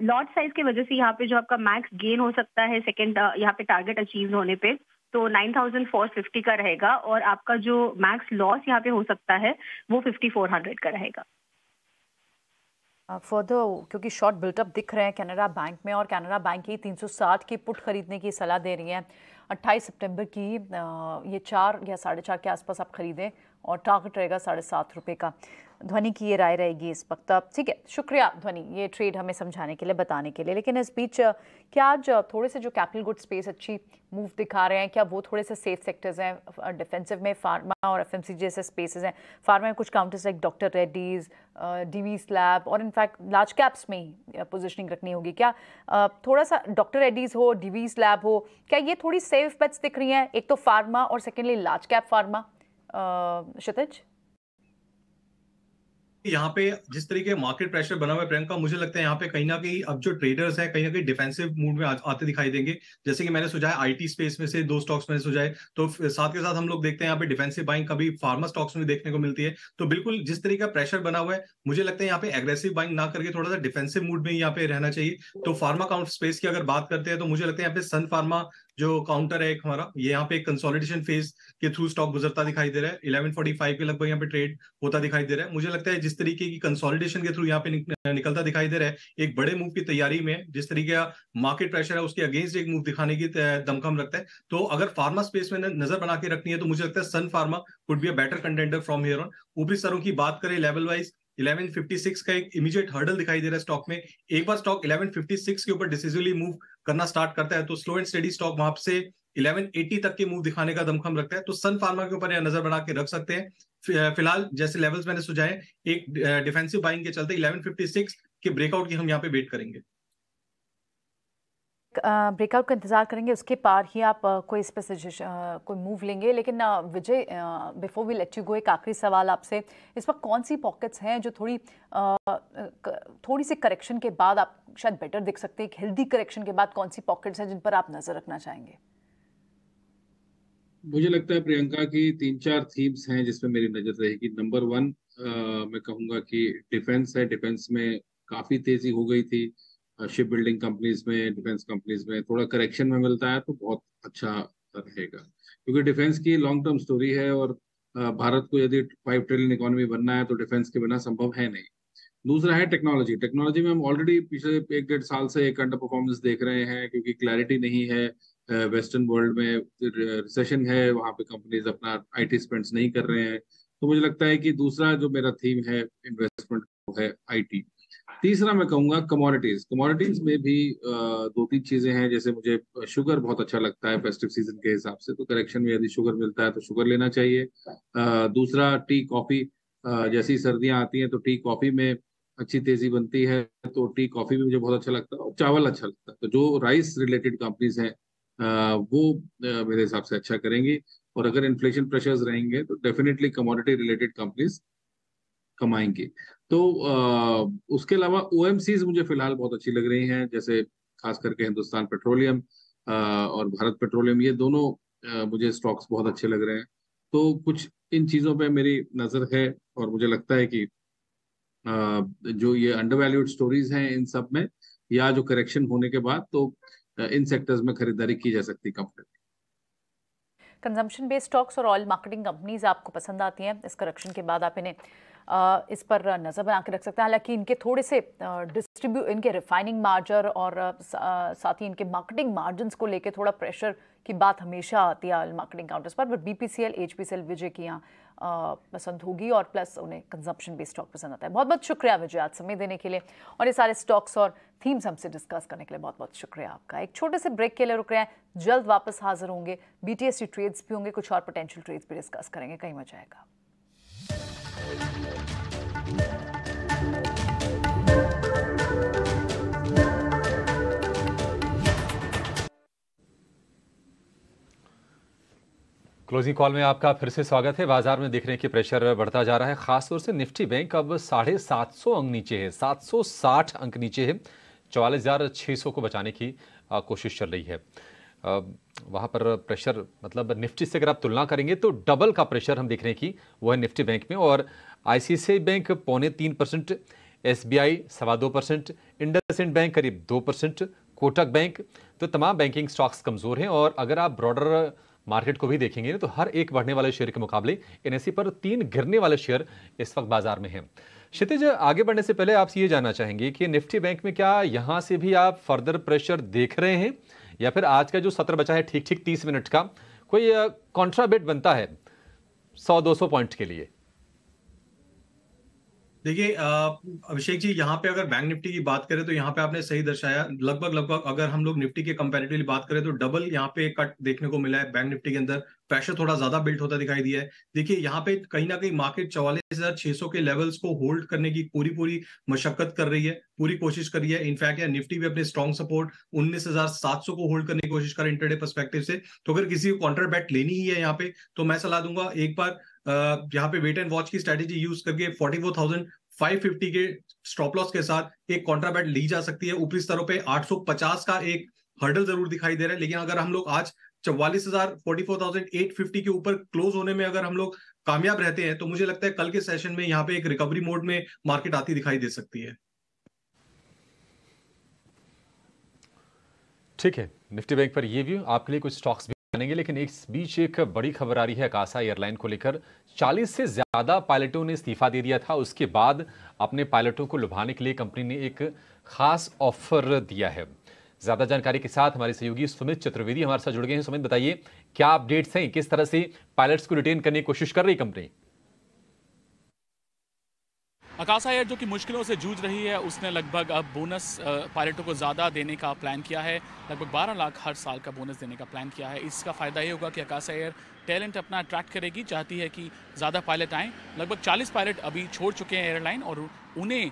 [SPEAKER 8] लॉट साइज की वजह से यहाँ पे जो आपका मैक्स गेन हो सकता है सेकंड यहाँ पे टारगेट अचीव होने पे, तो 9450 का रहेगा, और आपका जो मैक्स लॉस यहाँ पे हो सकता है वो 5400 का रहेगा।
[SPEAKER 4] फर्दर क्योंकि शॉर्ट बिल्टअप दिख रहे हैं कैनरा बैंक में, और कैनरा बैंक की 360 की पुट खरीदने की सलाह दे रही है 28 सितंबर की। ये 4 या 4.5 के आसपास आप खरीदें, और टारगेट रहेगा 7.5 रुपये का। ध्वनि की ये राय रहेगी इस वक्त। ठीक है, शुक्रिया ध्वनि ये ट्रेड हमें समझाने के लिए, बताने के लिए। लेकिन इस बीच क्या आज थोड़े से जो कैपिटल गुड स्पेस अच्छी मूव दिखा रहे हैं, क्या वो थोड़े से सेफ सेक्टर्स हैं? डिफेंसिव में फार्मा और एफएमसीजी जैसे स्पेसेस हैं। फार्मा में कुछ counters like doctor Reddy's, Divi's lab, और इनफैक्ट लार्ज कैप्स में ही पोजिशनिंग रखनी होगी। क्या थोड़ा सा डॉक्टर रेड्डीज हो, डीवीज लैब हो, क्या ये थोड़ी सेफ बेट्स दिख रही हैं? एक तो फार्मा और सेकेंडली लार्ज कैप फार्मा। क्षितिज,
[SPEAKER 6] यहाँ पे जिस तरीके मार्केट प्रेशर बना हुआ है प्रियंका, मुझे लगता है यहाँ पे कहीं ना कहीं अब जो ट्रेडर्स हैं कहीं ना कहीं डिफेंसिव मूड में आते दिखाई देंगे। जैसे कि मैंने सुझाया आईटी स्पेस में से 2 स्टॉक्स मैंने सुझाए, तो साथ के साथ हम लोग देखते हैं यहाँ पे डिफेंसिव बाइंग कभी फार्मा स्टॉक्स में देखने को मिलती है। तो बिल्कुल जिस तरीके का प्रेशर बना हुआ है, मुझे लगता है यहाँ पे एग्रेसिव बाइंग ना करके थोड़ा सा डिफेंसिव मूड में यहाँ पे रहना चाहिए। तो फार्मा काउंट स्पेस की अगर बात करते हैं तो मुझे लगता है यहाँ पे सन फार्मा जो काउंटर है एक हमारा, ये यहाँ पे एक कंसोलिडेशन फेज के थ्रू स्टॉक गुजरता दिखाई दे रहा है। 1145 के लगभग यहाँ पे ट्रेड होता दिखाई दे रहा है। मुझे लगता है जिस तरीके की कंसोलिडेशन के थ्रू यहाँ पे निकलता दिखाई दे रहा है, एक बड़े मूव की तैयारी में, जिस तरीके का मार्केट प्रेशर है उसके अगेंस्ट एक मूव दिखाने की दमखम रखता है। तो अगर फार्मा स्पेस में नजर बना के रखनी है तो मुझे लगता है Sun Pharma would be a better contender from here on. ऊपरी स्तरों की बात करें लेवल वाइज, 1156 का एक इमीडिएट हर्डल दिखाई दे रहा है स्टॉक में। एक बार स्टॉक 1156 के ऊपर डिसिसिवली मूव करना स्टार्ट करता है तो स्लो एंड स्टेडी स्टॉक वहां से 1180 तक के मूव दिखाने का दमखम रखता है। तो सन फार्मा के ऊपर नजर बना के रख सकते हैं। फिलहाल जैसे लेवल्स मैंने सुझाए, एक डिफेंसिव बाइंग के चलते 1156 के ब्रेकआउट की हम यहाँ पे वेट करेंगे।
[SPEAKER 4] ब्रेकआउट का इंतजार करेंगे, उसके पार ही आप कोई इस पे कोई मूव लेंगे। लेकिन Vijay, before we let you go, एक आखिरी सवाल आपसे। इस वक्त कौन सी पॉकेट्स हैं जो थोड़ी सी करेक्शन के बाद आप शायद बेटर दिख सकते हैं? एक हेल्दी करेक्शन के बाद कौन सी पॉकेट्स हैं जिन पर आप नजर रखना चाहेंगे?
[SPEAKER 5] मुझे लगता है प्रियंका की 3-4 थीम्स हैं जिसमें मेरी नजर रहेगी। नंबर 1 मैं कहूंगा कि डिफेंस है। डिफेंस में काफी तेजी हो गई थी। शिप बिल्डिंग कंपनीज में, डिफेंस कंपनीज में थोड़ा करेक्शन में मिलता है तो बहुत अच्छा रहेगा, क्योंकि डिफेंस की लॉन्ग टर्म स्टोरी है, और भारत को यदि 5 ट्रिलियन इकोनॉमी बनना है तो डिफेंस के बिना संभव है नहीं। दूसरा है टेक्नोलॉजी। टेक्नोलॉजी में हम ऑलरेडी पिछले 1-1.5 साल से एक अंडर परफॉर्मेंस देख रहे हैं, क्योंकि क्लैरिटी नहीं है। वेस्टर्न वर्ल्ड में रिसेशन है, वहाँ पे कंपनीज अपना आईटी स्पेंड्स नहीं कर रहे हैं। तो मुझे लगता है कि दूसरा जो मेरा थीम है इन्वेस्टमेंट वो है IT। तीसरा मैं कहूँगा कमोडिटीज। कमोडिटीज में भी दो तीन चीजें हैं, जैसे मुझे शुगर बहुत अच्छा लगता है फेस्टिव सीजन के हिसाब से, तो करेक्शन में यदि शुगर मिलता है तो शुगर लेना चाहिए। दूसरा टी कॉफी, जैसी सर्दियां आती हैं तो टी कॉफी में अच्छी तेजी बनती है, तो टी कॉफी भी मुझे बहुत अच्छा लगता है। और चावल अच्छा लगता है, तो जो राइस रिलेटेड कंपनीज हैं वो मेरे हिसाब से अच्छा करेंगी। और अगर इन्फ्लेशन प्रेशर्स रहेंगे तो डेफिनेटली कमोडिटी रिलेटेड कंपनीज कमाएंगी। तो उसके अलावा OMCs मुझे फिलहाल बहुत अच्छी लग रही हैं, जैसे खास करके हिंदुस्तान पेट्रोलियम और भारत पेट्रोलियम, ये दोनों मुझे स्टॉक्स बहुत अच्छे लग रहे हैं। तो कुछ इन चीज़ों पे मेरी नज़र है, और मुझे लगता है कि जो ये अंडरवैल्यूड स्टोरीज हैं इन सब में, या जो करेक्शन होने के बाद, तो इन सेक्टर्स में खरीदारी की जा सकती कंपनी।
[SPEAKER 4] कंजम्पशन बेस्ड स्टॉक्स और ऑयल मार्केटिंग कंपनीज आपको पसंद आती हैं? इस करेक्शन के बाद आप इन्हें इस पर नज़र बना के रख सकते हैं। हालांकि इनके थोड़े से इनके रिफाइनिंग मार्जिन और साथ ही इनके मार्केटिंग मार्जिन्स को लेके थोड़ा प्रेशर की बात हमेशा आती है ऑयल मार्केटिंग काउंटर्स पर। बट BPCL, HPCL, विजय की यहाँ पसंद होगी, और प्लस उन्हें कंजम्पशन बेस्ड स्टॉक पसंद आता है। बहुत बहुत शुक्रिया विजय, आज समय देने के लिए और ये सारे स्टॉक्स और थीम्स हमसे डिस्कस करने के लिए बहुत बहुत शुक्रिया आपका। एक छोटे से ब्रेक के लिए रुक रहे हैं, जल्द वापस हाजिर होंगे। BTST ट्रेड्स भी होंगे, कुछ और पोटेंशियल ट्रेड्स भी डिस्कस करेंगे, कहीं मत जाएगा।
[SPEAKER 1] क्लोजिंग कॉल में आपका फिर से स्वागत है। बाजार में देख रहे हैं कि प्रेशर बढ़ता जा रहा है, खासतौर से निफ्टी बैंक अब 750 अंक नीचे है, 760 अंक नीचे है। 44,600 को बचाने की कोशिश चल रही है। वहाँ पर प्रेशर, मतलब निफ्टी से अगर आप तुलना करेंगे तो डबल का प्रेशर हम देख रहे हैं कि वो है निफ्टी बैंक में। और ICICI bank 0.25%, SBI 2.25%, IndusInd bank करीब 2%, कोटक बैंक, तो तमाम बैंकिंग स्टॉक्स कमजोर हैं। और अगर आप ब्रॉडर मार्केट को भी देखेंगे तो हर एक बढ़ने वाले शेयर के मुकाबले NSE पर 3 गिरने वाले शेयर इस वक्त बाजार में हैं। क्षितिज, आगे बढ़ने से पहले आपसे ये जानना चाहेंगे कि निफ्टी बैंक में क्या यहां से भी आप फर्दर प्रेशर देख रहे हैं, या फिर आज का जो सत्र बचा है ठीक 30 मिनट का, कोई कॉन्ट्राबेट बनता है 100-200 पॉइंट के लिए?
[SPEAKER 6] देखिए अभिषेक जी, यहाँ पे अगर बैंक निफ्टी की बात करें तो यहाँ पे आपने सही दर्शाया। लगभग अगर हम लोग निफ्टी के कंपैरेटिवली बात करें तो डबल यहाँ पे कट देखने को मिला है। बैंक निफ्टी के अंदर प्रेशर थोड़ा ज्यादा बिल्ट होता दिखाई दिया है। देखिए यहाँ पे कहीं ना कहीं मार्केट 44,600 के लेवल्स को होल्ड करने की पूरी मशक्कत कर रही है, पूरी कोशिश कर रही है। इनफैक्ट निफ्टी भी अपने स्ट्रॉन्ग सपोर्ट 19,700 को होल्ड करने की कोशिश कर इंटरडे पर्सपेक्टिव से। तो अगर किसी को काउंटर बैट लेनी ही है यहाँ पे, तो मैं सलाह दूंगा एक बार यहाँ पे वेट एंड वॉच की स्ट्रेटेजी यूज करके 44,550 के स्टॉप लॉस के साथ एक कॉन्ट्रा बैट ली जा सकती है। ऊपरी स्तरों पे 850 का एक हर्डल जरूर दिखाई दे रहा है, लेकिन अगर हम लोग आज 44,850 के ऊपर क्लोज होने में अगर हम लोग कामयाब रहते हैं तो मुझे लगता है कल के सेशन में यहाँ पे एक रिकवरी मोड में मार्केट आती दिखाई दे सकती है।
[SPEAKER 1] ठीक है, निफ्टी बैंक पर ये व्यू, आपके लिए कुछ स्टॉक्स भी जानेंगे, लेकिन इस बीच एक बड़ी खबर आ रही है आकाशा एयरलाइन को लेकर। 40 से ज्यादा पायलटों ने इस्तीफा दे दिया था। उसके बाद अपने पायलटों को लुभाने के लिए कंपनी ने एक खास ऑफर दिया है। ज्यादा जानकारी के साथ हमारे सहयोगी सुमित चतुर्वेदी हमारे साथ जुड़ गए हैं। सुमित, बताइए क्या अपडेट्स हैं, किस तरह से पायलट्स को रिटेन करने की कोशिश कर रही कंपनी?
[SPEAKER 9] आकाशा एयर जो कि मुश्किलों से जूझ रही है, उसने लगभग अब बोनस पायलटों को ज़्यादा देने का प्लान किया है। लगभग 12 लाख हर साल का बोनस देने का प्लान किया है। इसका फ़ायदा ये होगा कि आकाशा एयर टैलेंट अपना अट्रैक्ट करेगी, चाहती है कि ज़्यादा पायलट आएँ। लगभग 40 पायलट अभी छोड़ चुके हैं एयरलाइन, और उन्हें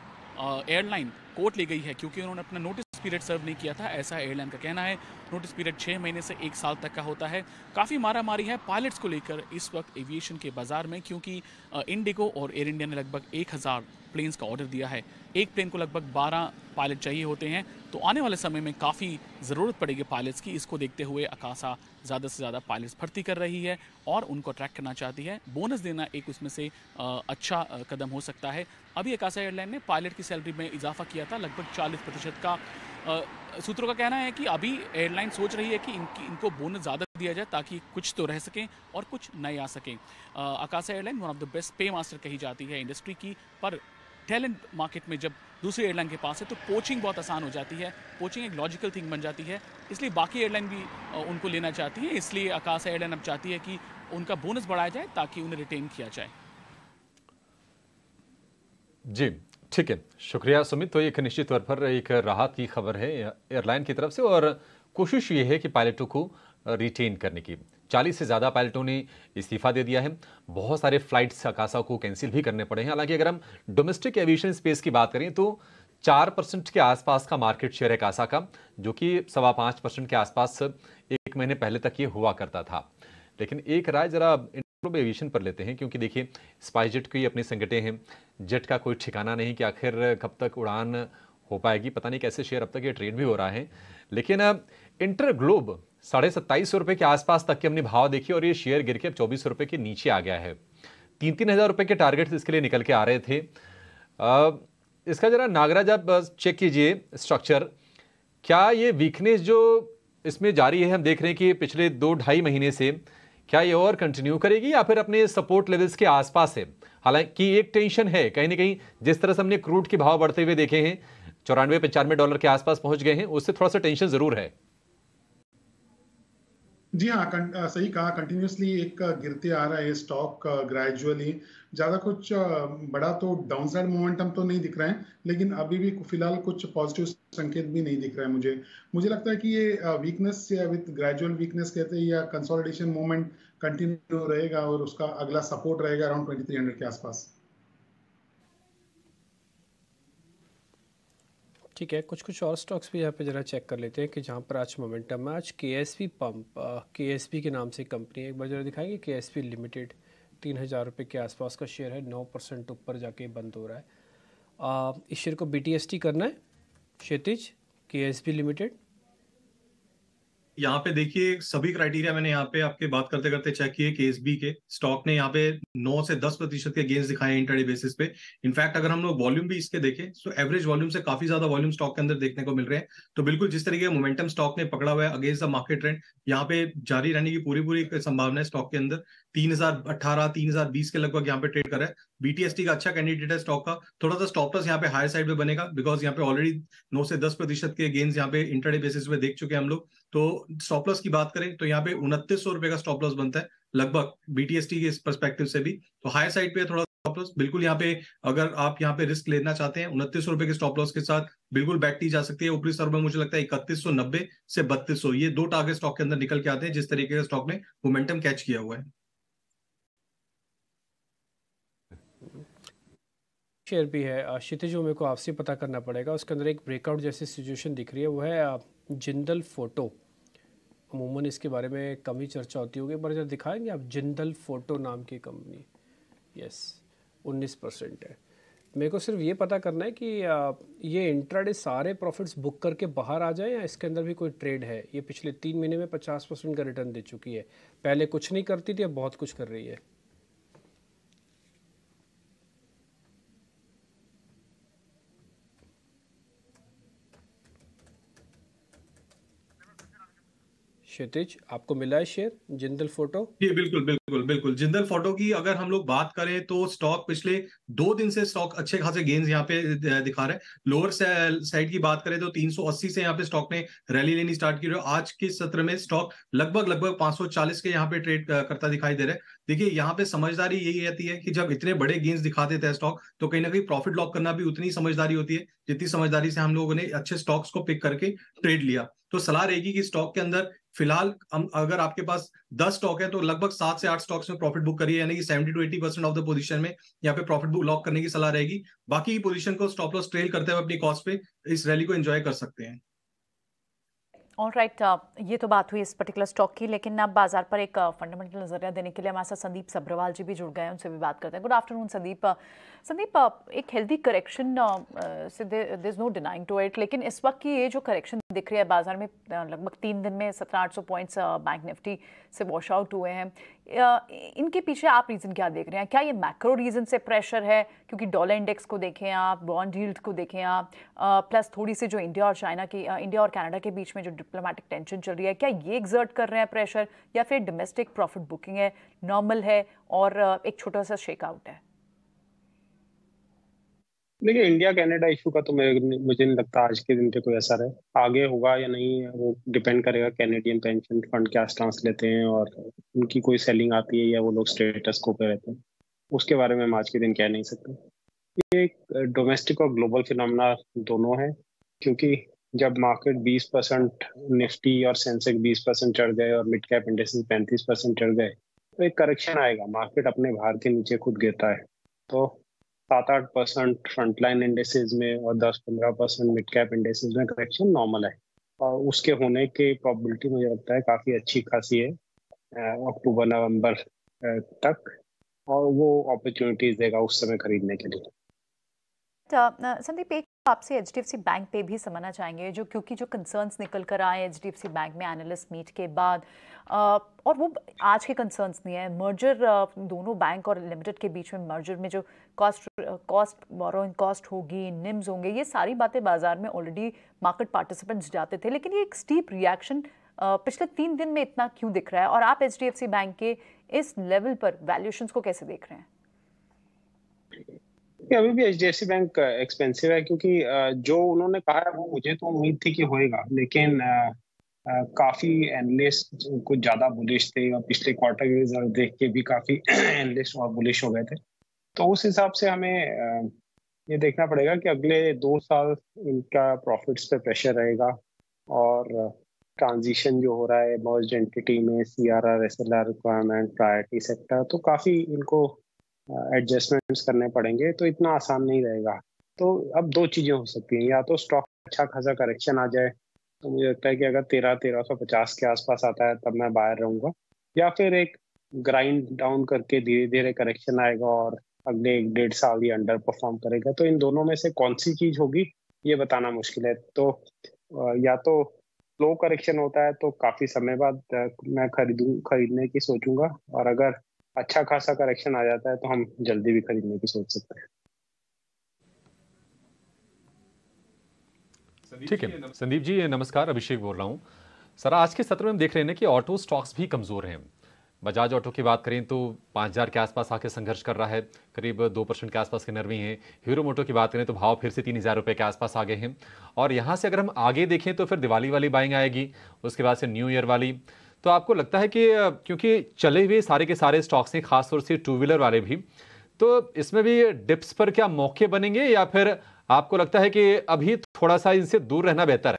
[SPEAKER 9] एयरलाइन कोर्ट ले गई है क्योंकि उन्होंने अपना नोटिस पीरियड सर्व नहीं किया था, ऐसा एयरलाइन का कहना है। नोटिस पीरियड 6 महीने से 1 साल तक का होता है। काफ़ी मारामारी है पायलट्स को लेकर इस वक्त एविएशन के बाजार में, क्योंकि इंडिगो और एयर इंडिया ने लगभग 1000 प्लेन्स का ऑर्डर दिया है। एक प्लेन को लगभग 12 पायलट चाहिए होते हैं, तो आने वाले समय में काफ़ी ज़रूरत पड़ेगी पायलट्स की। इसको देखते हुए आकाशा ज़्यादा से ज़्यादा पायलट्स भर्ती कर रही है और उनको अट्रैक्ट करना चाहती है। बोनस देना एक उसमें से अच्छा कदम हो सकता है। अभी आकाशा एयरलाइन ने पायलट की सैलरी में इजाफा किया था लगभग 40% का। सूत्रों का कहना है कि अभी एयरलाइन सोच रही है कि इनको बोनस ज़्यादा दिया जाए ताकि कुछ तो रह सकें और कुछ नए आ सकें। Akasa airline one of the best paymaster कही जाती है इंडस्ट्री की, पर टैलेंट मार्केट में जब दूसरी एयरलाइन के पास है तो पोचिंग बहुत आसान हो जाती है। पोचिंग एक लॉजिकल थिंग बन जाती है, इसलिए बाकी एयरलाइन भी उनको लेना चाहती है। इसलिए आकाशा एयरलाइन अब चाहती है कि उनका बोनस बढ़ाया जाए ताकि उन्हें रिटेन किया जाए।
[SPEAKER 1] जी ठीक है, शुक्रिया सुमित। तो एक निश्चित तौर पर एक राहत की खबर है एयरलाइन की तरफ से, और कोशिश ये है कि पायलटों को रिटेन करने की। 40 से ज़्यादा पायलटों ने इस्तीफा दे दिया है। बहुत सारे फ्लाइट्स अकासा को कैंसिल भी करने पड़े हैं। हालांकि अगर हम डोमेस्टिक एविएशन स्पेस की बात करें तो 4% के आसपास का मार्केट शेयर है कासा का, जो कि 5.25% के आसपास एक महीने पहले तक ये हुआ करता था। लेकिन एक राय जरा एविएशन पर लेते हैं, क्योंकि देखिए स्पाइसजेट की अपनी संकटें हैं, जेट का कोई ठिकाना नहीं कि आखिर कब तक उड़ान हो पाएगी। पता नहीं कैसे शेयर अब तक ये ट्रेड भी हो रहा है। लेकिन इंटर ग्लोब 27.5 रुपए के आसपास तक के हमने भाव देखी, और ये शेयर गिर के अब 24 रुपए के नीचे आ गया है। 3-3 हज़ार रुपए के टारगेट इसके लिए निकल के आ रहे थे। इसका जरा नागराज आप चेक कीजिए स्ट्रक्चर, क्या ये वीकनेस जो इसमें जारी है, हम देख रहे हैं कि पिछले 2-2.5 महीने से, क्या ये और कंटिन्यू करेगी या फिर अपने सपोर्ट लेवल्स के आसपास है? हालांकि एक टेंशन है कहीं ना कहीं, जिस तरह से हमने क्रूड के भाव बढ़ते हुए देखे हैं, $94-95 के आसपास पहुंच गए हैं, उससे थोड़ा सा टेंशन जरूर है।
[SPEAKER 7] जी हाँ, सही कहा। कंटिन्यूसली एक गिरते आ रहा है स्टॉक ग्रेजुअली। ज़्यादा कुछ बड़ा तो डाउनसाइड मोमेंटम तो नहीं दिख रहा है, लेकिन अभी भी फिलहाल कुछ पॉजिटिव संकेत भी नहीं दिख रहा है मुझे लगता है कि ये वीकनेस या विद ग्रेजुअल वीकनेस कहते हैं, या कंसोलिडेशन मूवमेंट कंटिन्यू रहेगा, और उसका अगला सपोर्ट रहेगा अराउंड 2300 के आसपास।
[SPEAKER 2] ठीक है, कुछ और स्टॉक्स भी यहाँ पे ज़रा चेक कर लेते हैं कि जहाँ पर आज मोमेंटम है। आज केएसपी पंप, केएसपी के नाम से कंपनी है, एक बार जरा दिखाएंगे। केएसपी लिमिटेड 3000 रुपये के आसपास का शेयर है, 9% ऊपर जाके बंद हो रहा है। इस शेयर को BTST करना है क्षितिज, केएसपी लिमिटेड।
[SPEAKER 6] यहाँ पे देखिए सभी क्राइटेरिया मैंने यहाँ पे आपके बात करते करते चेक किए। केएसबी के स्टॉक ने यहाँ पे 9 से 10% के गेंस दिखाए हैं इंट्राडे बेसिस पे। इनफैक्ट अगर हम लोग वॉल्यूम भी इसके देखें तो एवरेज वॉल्यूम से काफी ज्यादा वॉल्यूम स्टॉक के अंदर देखने को मिल रहे हैं। तो बिल्कुल जिस तरीके का मोमेंटम स्टॉक ने पकड़ा हुआ है अगेंस्ट द मार्केट ट्रेंड, यहाँ पे जारी रहने की पूरी संभावना है स्टॉक के अंदर। 3018 3020 के लगभग यहाँ पे ट्रेड कर रहा है। BTST का अच्छा कैंडिडेट है स्टॉक का। थोड़ा सा स्टॉप लॉस यहाँ पे हायर साइड पे बनेगा, बिकॉज यहाँ पे ऑलरेडी 9 से 10% के गेंस यहाँ पे इंट्राडे बेसिस पे देख चुके हैं हम लोग। तो स्टॉप लॉस की बात करें तो यहाँ पे 2900 रुपए का स्टॉप लॉस बनता है लगभग BTST के पर्सपेक्टिव से भी। तो हायर साइड पे थोड़ा स्टॉप लॉस बिल्कुल यहाँ पे, अगर आप यहाँ पे रिस्क लेना चाहते हैं 2900 रुपए के स्टॉप लॉस के साथ बिल्कुल बैठ की जा सकती है। ऊपरी स्तर में मुझे लगता है 3190 से 3200, ये 2 टारगेट स्टॉक के अंदर निकल के आते हैं जिस तरीके का स्टॉक ने मोमेंटम कैच किया हुआ है।
[SPEAKER 2] शेयर भी है क्षितिज, जो मेरे को आपसे पता करना पड़ेगा। उसके अंदर एक ब्रेकआउट जैसी सिचुएशन दिख रही है, वो है जिंदल फोटो। अमूमन इसके बारे में कम ही चर्चा होती होगी, पर जब दिखाएंगे आप, जिंदल फोटो नाम की कंपनी, यस 19% है। मेरे को सिर्फ ये पता करना है कि ये इंट्राडे सारे प्रॉफिट्स बुक करके बाहर आ जाए, या इसके अंदर भी कोई ट्रेड है। ये पिछले 3 महीने में 50% का रिटर्न दे चुकी है। पहले कुछ नहीं करती थी, अब बहुत कुछ कर रही है। क्षितिज, आपको मिला है शेयर जिंदल फोटो?
[SPEAKER 6] जी बिल्कुल। जिंदल फोटो की अगर हम लोग बात करें तो स्टॉक पिछले 2 दिन से स्टॉक अच्छे खासे गेंस यहाँ पे दिखा रहा है। लोअर साइड की बात करें तो 380 से यहाँ पे स्टॉक ने रैली लेनी स्टार्ट की। आज के सत्र में स्टॉक लगभग 540 के यहाँ पे ट्रेड करता दिखाई दे रहा है। देखिए यहाँ पे समझदारी यही रहती है कि जब इतने बड़े गेंस दिखा देता है स्टॉक, तो कहीं ना कहीं प्रॉफिट लॉक करना भी उतनी समझदारी होती है जितनी समझदारी से हम लोगों ने अच्छे स्टॉक्स को पिक करके ट्रेड लिया। तो सलाह रहेगी कि स्टॉक के अंदर फिलहाल अगर आपके पास 10 स्टॉक है तो लगभग 7 से 8 स्टॉक्स में प्रॉफिट बुक करिए, यानी कि 70 to 80% ऑफ द पोजीशन में यहाँ पे प्रॉफिट बुक लॉक करने की सलाह रहेगी। बाकी की पोजीशन को स्टॉप लॉस ट्रेल करते हुए अपनी कॉस्ट पे इस रैली को एंजॉय कर सकते हैं।
[SPEAKER 4] ऑलराइट, ये तो बात हुई इस पर्टिकुलर स्टॉक की, लेकिन अब बाजार पर एक फंडामेंटल नजरिया देने के लिए हमारे साथ संदीप सब्रवाल जी भी जुड़ गए हैं, उनसे भी बात करते हैं। Good afternoon Sandeep. संदीप, एक हेल्दी करेक्शन से there is no denying to it, लेकिन इस वक्त की ये जो करेक्शन दिख रही है बाजार में, लगभग 3 दिन में 1700 पॉइंट्स बैंक निफ्टी से वॉश आउट हुए हैं, इनके पीछे आप रीज़न क्या देख रहे हैं? क्या ये मैक्रो रीज़न से प्रेशर है, क्योंकि डॉलर इंडेक्स को देखें आप, बॉन्ड यील्ड को देखें आप, प्लस थोड़ी सी जो इंडिया और कनाडा के बीच में जो डिप्लोमेटिक टेंशन चल रही है, क्या ये एक्सर्ट कर रहे हैं प्रेशर, या फिर डोमेस्टिक प्रॉफिट बुकिंग है, नॉर्मल है, और एक छोटा सा शेकआउट है?
[SPEAKER 10] देखिए, इंडिया कनाडा इशू का तो मुझे नहीं लगता आज के दिन पे कोई असर है। आगे होगा या नहीं वो डिपेंड करेगा कैनेडियन पेंशन फंड क्या स्टांस लेते हैं और उनकी कोई सेलिंग आती है या वो लोग स्टेटस को पे रहते हैं, उसके बारे में हम आज के दिन कह नहीं सकते। ये एक डोमेस्टिक और ग्लोबल फिनोमेना दोनों है, क्योंकि जब मार्केट 20% निफ्टी और सेंसेक्स 20% चढ़ गए और मिड कैप इंडेक्सेस 35% चढ़ गए तो एक करेक्शन आएगा, मार्केट अपने भार के नीचे खुद गिरता है। तो 7-8% फ्रंटलाइन इंडेक्सेस में और 10-15% मिड कैप इंडेक्सेस में करेक्शन नॉर्मल है, और उसके होने की प्रोबेबिलिटी मुझे लगता है काफ़ी अच्छी खासी है अक्टूबर नवंबर तक, और वो अपॉर्चुनिटीज देगा उस समय खरीदने के लिए।
[SPEAKER 4] संदीप, एक आपसे एचडीएफसी बैंक पे भी समझना चाहेंगे, जो क्योंकि जो कंसर्न्स निकल कर आए एचडीएफसी बैंक में एनालिस्ट मीट के बाद, और वो आज के कंसर्न्स नहीं है, मर्जर दोनों बैंक और लिमिटेड के बीच में मर्जर में जो कॉस्ट बोरोइंग कॉस्ट होगी, निम्स होंगे, ये सारी बातें बाजार में ऑलरेडी मार्केट पार्टिसिपेंट्स जाते थे, लेकिन ये एक स्टीप रिएक्शन पिछले 3 दिन में इतना क्यों दिख रहा है, और आप एचडीएफसी बैंक के इस लेवल पर वैल्यूएशंस को कैसे देख रहे हैं?
[SPEAKER 10] अभी भी एचडीएफसी बैंक एक्सपेंसिव है, क्योंकि जो उन्होंने कहा है वो मुझे तो उम्मीद थी कि होएगा, लेकिन काफी एनालिस्ट कुछ ज्यादा बुलिश थे, और पिछले क्वार्टर के रिजल्ट देख के भी काफी एनालिस्ट और बुलिश हो गए थे। तो उस हिसाब से हमें ये देखना पड़ेगा कि अगले 2 साल इनका प्रॉफिट्स पे प्रेशर रहेगा, और ट्रांजिशन जो हो रहा है मर्ज्ड एंटिटी में, CRR SLR requirement, priority sector, तो काफी इनको एडजस्टमेंट्स करने पड़ेंगे, तो इतना आसान नहीं रहेगा। तो अब 2 चीजें हो सकती हैं, या तो स्टॉक अच्छा खासा करेक्शन आ जाए, तो मुझे लगता है कि अगर 1350 के आसपास आता है तब मैं बाहर रहूंगा, या फिर एक ग्राइंड डाउन करके धीरे धीरे करेक्शन आएगा और अगले 1-1.5 साल ये अंडर परफॉर्म करेगा। तो इन दोनों में से कौन सी चीज होगी ये बताना मुश्किल है। तो या तो स्लो करेक्शन होता है तो काफी समय बाद मैं खरीदने की सोचूंगा, और अगर अच्छा खासा करेक्शन आ जाता है तो हम जल्दी भी खरीदने की सोच सकते हैं।
[SPEAKER 1] ठीक है संदीप जी, नमस्कार, अभिषेक बोल रहा हूं। सर, आज के सत्र में हम देख रहे हैं कि ऑटो स्टॉक्स भी कमजोर हैं। बजाज ऑटो की बात करें तो 5000 के आसपास आके संघर्ष कर रहा है, करीब 2% के आसपास के नरमी है। हीरो मोटो की बात करें तो भाव फिर से 3000 रुपए के आसपास आ गए हैं, और यहां से अगर हम आगे देखें तो फिर दिवाली वाली बाइंग आएगी, उसके बाद से न्यू ईयर वाली। तो आपको लगता है कि क्योंकि चले हुए सारे के सारे स्टॉक्स हैं, खासतौर से 2 व्हीलर वाले भी, तो इसमें भी डिप्स पर क्या मौके बनेंगे, या फिर आपको लगता है कि अभी थोड़ा सा इनसे दूर रहना बेहतर है?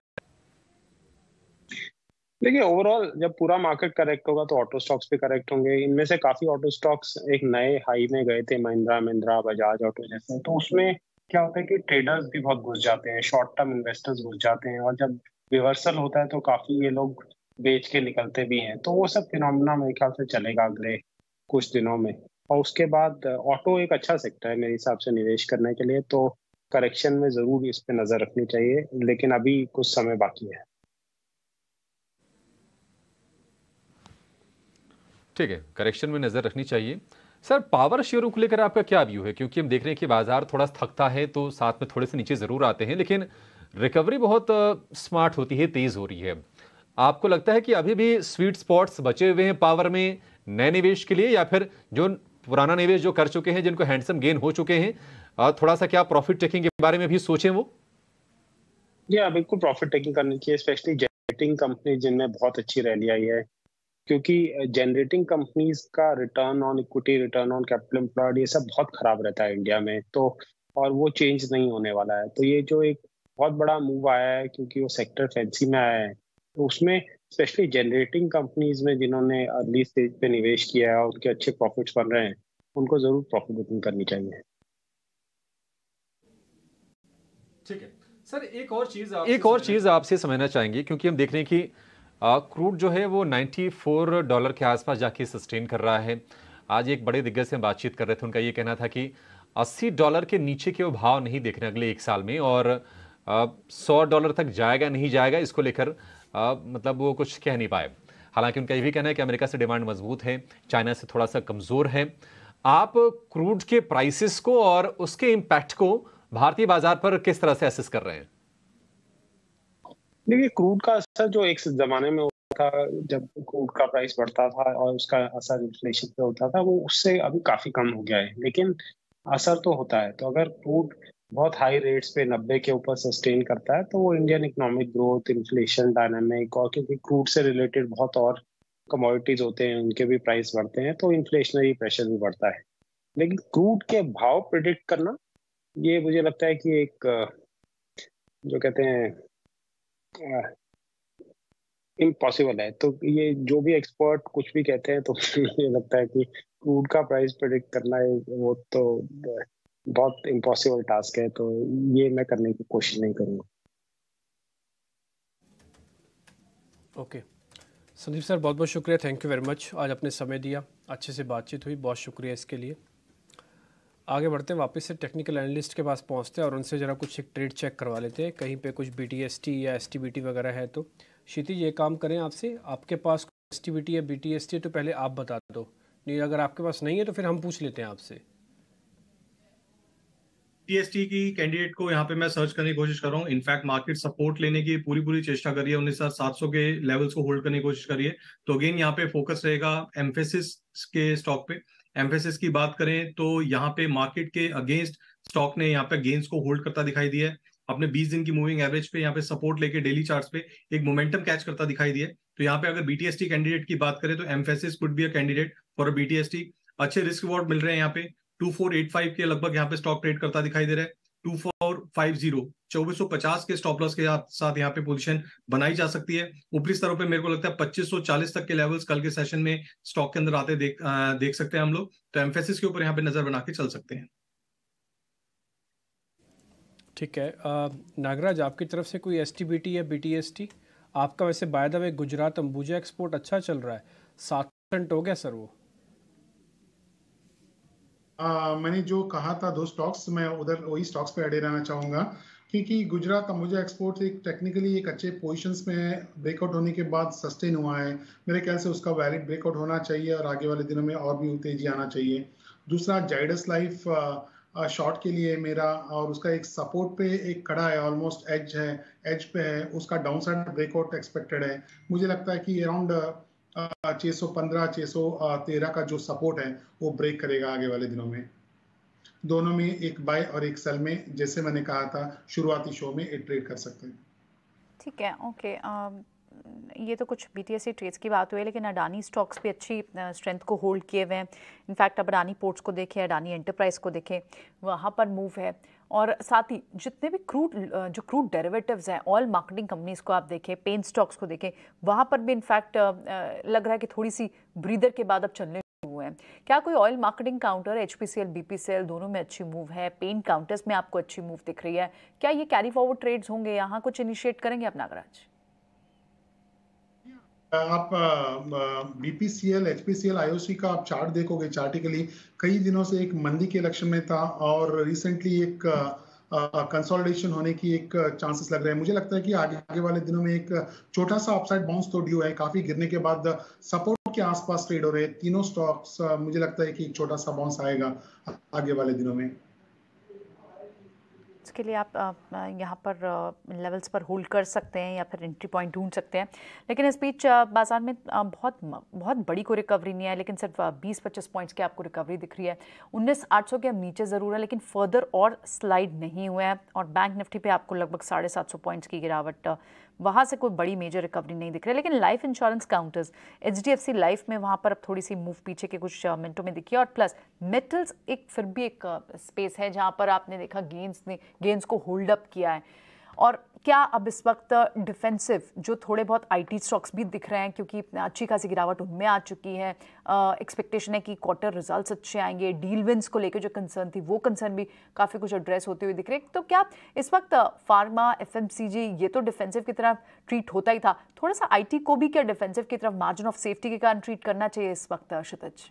[SPEAKER 10] देखिए, ओवरऑल जब पूरा मार्केट करेक्ट होगा तो ऑटो स्टॉक्स भी करेक्ट होंगे। इनमें से काफी ऑटो स्टॉक्स एक नए हाई में गए थे, महिंद्रा, बजाज ऑटो जैसे। तो उसमें क्या होता है कि ट्रेडर्स भी बहुत घुस जाते हैं, शॉर्ट टर्म इन्वेस्टर्स घुस जाते हैं, और जब रिवर्सल होता है तो काफी ये लोग बेच के निकलते भी हैं। तो वो सब फिनोमेना मेरे ख्याल से चलेगा अगले कुछ दिनों में। और उसके बाद ऑटो एक अच्छा सेक्टर है मेरे हिसाब से निवेश करने के लिए, तो करेक्शन में जरूर इस पे नजर रखनी चाहिए, लेकिन अभी कुछ समय बाकी है।
[SPEAKER 1] ठीक है, करेक्शन में नजर रखनी चाहिए। सर, पावर शेयरों को लेकर आपका क्या व्यू है? क्योंकि हम देख रहे हैं कि बाजार थोड़ा थकता है तो साथ में थोड़े से नीचे जरूर आते हैं, लेकिन रिकवरी बहुत स्मार्ट होती है, तेज हो रही है। आपको लगता है कि अभी भी स्वीट स्पॉट्स बचे हुए हैं पावर में नए निवेश के लिए, या फिर जो पुराना निवेश जो कर चुके हैं, जिनको हैंडसम गेन हो चुके हैं, थोड़ा सा क्या प्रॉफिट टेकिंग के बारे में भी सोचें वो?
[SPEAKER 10] या बिल्कुल प्रॉफिट टेकिंग करनी चाहिए, स्पेशली जनरेटिंग कंपनी जिनमें बहुत अच्छी रैली आई है, क्योंकि जनरेटिंग कंपनीज का return on equity, return on capital employed, ये सब बहुत खराब रहता है इंडिया में, तो और वो चेंज नहीं होने वाला है। तो ये जो एक बहुत बड़ा मूव आया है, क्योंकि वो सेक्टर फैंसी में आया है, तो उसमें स्पेशली जनरेटिंग कंपनीज में जिन्होंने अर्ली स्टेज पे निवेश किया है और उनके अच्छे प्रॉफिट्स बन रहे हैं, उनको जरूर प्रॉफिट बुकिंग करनी चाहिए।
[SPEAKER 1] ठीक है सर, एक और चीज आपसे समझना चाहेंगे, क्योंकि हम देख रहे हैं कि क्रूड जो है वो $94 के आसपास जाके सस्टेन कर रहा है। आज एक बड़े दिग्गज से बातचीत कर रहे थे, उनका ये कहना था कि $80 के नीचे के वो भाव नहीं देख रहे अगले 1 साल में, और $100 तक जाएगा नहीं जाएगा इसको लेकर मतलब वो कुछ कह नहीं पाए। हालांकि उनका ये भी कहना है कि अमेरिका से डिमांड मजबूत है, चाइना से थोड़ा सा कमजोर है। आप क्रूड के प्राइसेस को और उसके इम्पैक्ट को भारतीय बाजार पर किस तरह से असेस कर रहे हैं?
[SPEAKER 10] देखिए, क्रूड का असर जो एक जमाने में होता था, जब क्रूड का प्राइस बढ़ता था और उसका असर इन्फ्लेशन पे होता था, वो उससे अभी काफी कम हो गया है, लेकिन असर तो होता है। तो अगर क्रूड बहुत हाई रेट्स पे 90 के ऊपर सस्टेन करता है, तो वो Indian economic growth, inflation dynamic, और क्योंकि क्रूड से रिलेटेड बहुत और कमोडिटीज होते हैं, उनके भी प्राइस बढ़ते हैं, तो इन्फ्लेशनरी प्रेशर भी बढ़ता है। लेकिन क्रूड के भाव प्रिडिक्ट करना ये मुझे लगता है कि एक जो कहते हैं इम्पॉसिबल है। तो ये जो भी एक्सपर्ट कुछ भी कहते हैं, तो मुझे लगता है कि क्रूड का प्राइस प्रेडिक्ट करना है वो तो बहुत इम्पॉसिबल टास्क है, तो ये मैं करने की कोशिश नहीं करूँगा।
[SPEAKER 2] ओके संदीप सर, बहुत बहुत शुक्रिया, थैंक यू वेरी मच, आज आपने समय दिया, अच्छे से बातचीत हुई, बहुत शुक्रिया इसके लिए। आगे बढ़ते हैं, वापस से टेक्निकल एनालिस्ट के पास पहुंचते हैं और उनसे ज़रा कुछ एक ट्रेड चेक करवा लेते हैं, कहीं पे कुछ BTST या STBT वगैरह है तो। क्षितिज ये काम करें आपसे, आपके पास STBT या BTST तो पहले आप बता दो, नहीं अगर आपके पास नहीं है तो फिर हम पूछ लेते हैं आपसे।
[SPEAKER 6] BTST की कैंडिडेट को यहाँ पे मैं सर्च करने की कोशिश कर रहा हूँ। इनफैक्ट मार्केट सपोर्ट लेने की पूरी चेष्टा कर रही है, 19,700 के लेवल्स को होल्ड करने की कोशिश कर रही है। तो अगेन यहाँ पे फोकस रहेगा एम्फेसिस के स्टॉक पे। एम्फेसिस की बात करें तो यहाँ पे मार्केट के अगेंस्ट स्टॉक ने यहाँ पे गेन्स को होल्ड करता दिखाई दिया है। अपने 20 दिन की मूविंग एवरेज पे यहाँ पे सपोर्ट लेके डेली चार्ट्स पे एक मोमेंटम कैच करता दिखाई दिया है। तो यहाँ पे अगर BTST कैंडिडेट की बात करें तो emphasis could be a candidate for BTST। अच्छे रिस्क रिवॉर्ड मिल रहे हैं यहाँ पे, 2485 के लगभग यहाँ पे स्टॉक ट्रेड करता दिखाई दे रहा है। 2450 2450 के स्टॉप लॉस के साथ यहाँ पे पोजीशन बनाई जा सकती है। ऊपरी स्तरों पे मेरे को लगता है 2540 तक के लेवल्स कल के सेशन में स्टॉक के अंदर आते देख सकते हैं हम लोग। तो एम्फेसिस के ऊपर यहाँ पे नजर बना के चल सकते हैं।
[SPEAKER 2] ठीक है, नागराज आपकी तरफ से कोई STBT या BTST? आपका वैसे by the way Gujarat Ambuja export अच्छा चल रहा है, 7% हो गया सर वो।
[SPEAKER 7] मैंने जो कहा था 2 स्टॉक्स, मैं उधर वही स्टॉक्स पे अड़े रहना चाहूंगा, क्योंकि गुजरात अंबुजा एक्सपोर्ट एक टेक्निकली एक अच्छे पोजीशंस में ब्रेकआउट होने के बाद सस्टेन हुआ है। मेरे ख्याल से उसका वैलिड ब्रेकआउट होना चाहिए और आगे वाले दिनों में और भी तेजी आना चाहिए। दूसरा जाइडस लाइफ शॉर्ट के लिए मेरा, और उसका एक सपोर्ट पे एक खड़ा है, ऑलमोस्ट एज पे है, उसका डाउन साइड ब्रेकआउट एक्सपेक्टेड है। मुझे लगता है कि अराउंड 615 613 का जो सपोर्ट है वो ब्रेक करेगा आगे वाले दिनों में। दोनों में एक बाय और एक सेल में, जैसे मैंने कहा था शुरुआती शो में, एक ट्रेड कर सकते हैं।
[SPEAKER 4] ठीक है, ओके। ये तो कुछ BTST ट्रेड्स की बात हुई है, लेकिन अडानी स्टॉक्स भी अच्छी स्ट्रेंथ को होल्ड किए हुए हैं। इनफैक्ट अब अडानी पोर्ट्स को देखें, अडानी एंटरप्राइज को देखें, वहाँ पर मूव है। और साथ ही जितने भी क्रूड डेरिवेटिव्स हैं, ऑयल मार्केटिंग कंपनीज को आप देखें, पेन स्टॉक्स को देखें, वहाँ पर भी इनफैक्ट लग रहा है कि थोड़ी सी ब्रीदर के बाद अब चलने शुरू हैं। क्या कोई oil marketing counter HPCL BPCL दोनों में अच्छी मूव है, पेन काउंटर्स में आपको अच्छी मूव दिख रही है, क्या ये कैरी फॉरवर्ड ट्रेड्स होंगे, यहाँ कुछ इनिशिएट करेंगे आप नागराज?
[SPEAKER 7] आप BPCL HPCL IOC का आप चार्ट देखोगे, चार्टिकली कई दिनों से एक मंदी के लक्षण में था और रिसेंटली एक कंसोलिडेशन होने की एक चांसेस लग रहे हैं। मुझे लगता है कि आगे वाले दिनों में एक छोटा सा अपसाइड बाउंस तो ड्यू है, काफी गिरने के बाद सपोर्ट के आसपास ट्रेड हो रहे हैं तीनों स्टॉक्स। मुझे लगता है कि एक छोटा सा बाउंस आएगा आगे वाले दिनों में।
[SPEAKER 4] इसके लिए आप यहाँ पर लेवल्स पर होल्ड कर सकते हैं या फिर एंट्री पॉइंट ढूंढ सकते हैं। लेकिन इस बीच बाजार में बहुत बड़ी कोई रिकवरी नहीं है, लेकिन सिर्फ 20-25 पॉइंट्स की आपको रिकवरी दिख रही है। 19,800 के नीचे ज़रूर है, लेकिन फर्दर और स्लाइड नहीं हुआ है। और बैंक निफ्टी पे आपको लगभग 750 पॉइंट्स की गिरावट, वहाँ से कोई बड़ी मेजर रिकवरी नहीं दिख रही है। लेकिन life insurance counters, HDFC life में वहाँ पर अब थोड़ी सी मूव पीछे के कुछ मिनटों में दिखी है। और प्लस मेटल्स एक फिर भी एक स्पेस है जहाँ पर आपने देखा गेंस को होल्ड अप किया है। और क्या अब इस वक्त डिफेंसिव जो थोड़े बहुत IT स्टॉक्स भी दिख रहे हैं, क्योंकि अच्छी खासी गिरावट उनमें आ चुकी है। एक्सपेक्टेशन है कि क्वार्टर रिजल्ट्स अच्छे आएंगे, डील विंस को लेकर जो कंसर्न थी वो कंसर्न भी काफ़ी कुछ एड्रेस होते हुए दिख रहे हैं। तो क्या इस वक्त फार्मा FMCG ये तो डिफेंसिव की तरफ ट्रीट होता ही था, थोड़ा सा IT को भी क्या डिफेंसिव की तरफ मार्जिन ऑफ सेफ्टी के कारण ट्रीट करना चाहिए इस वक्त क्षितिज?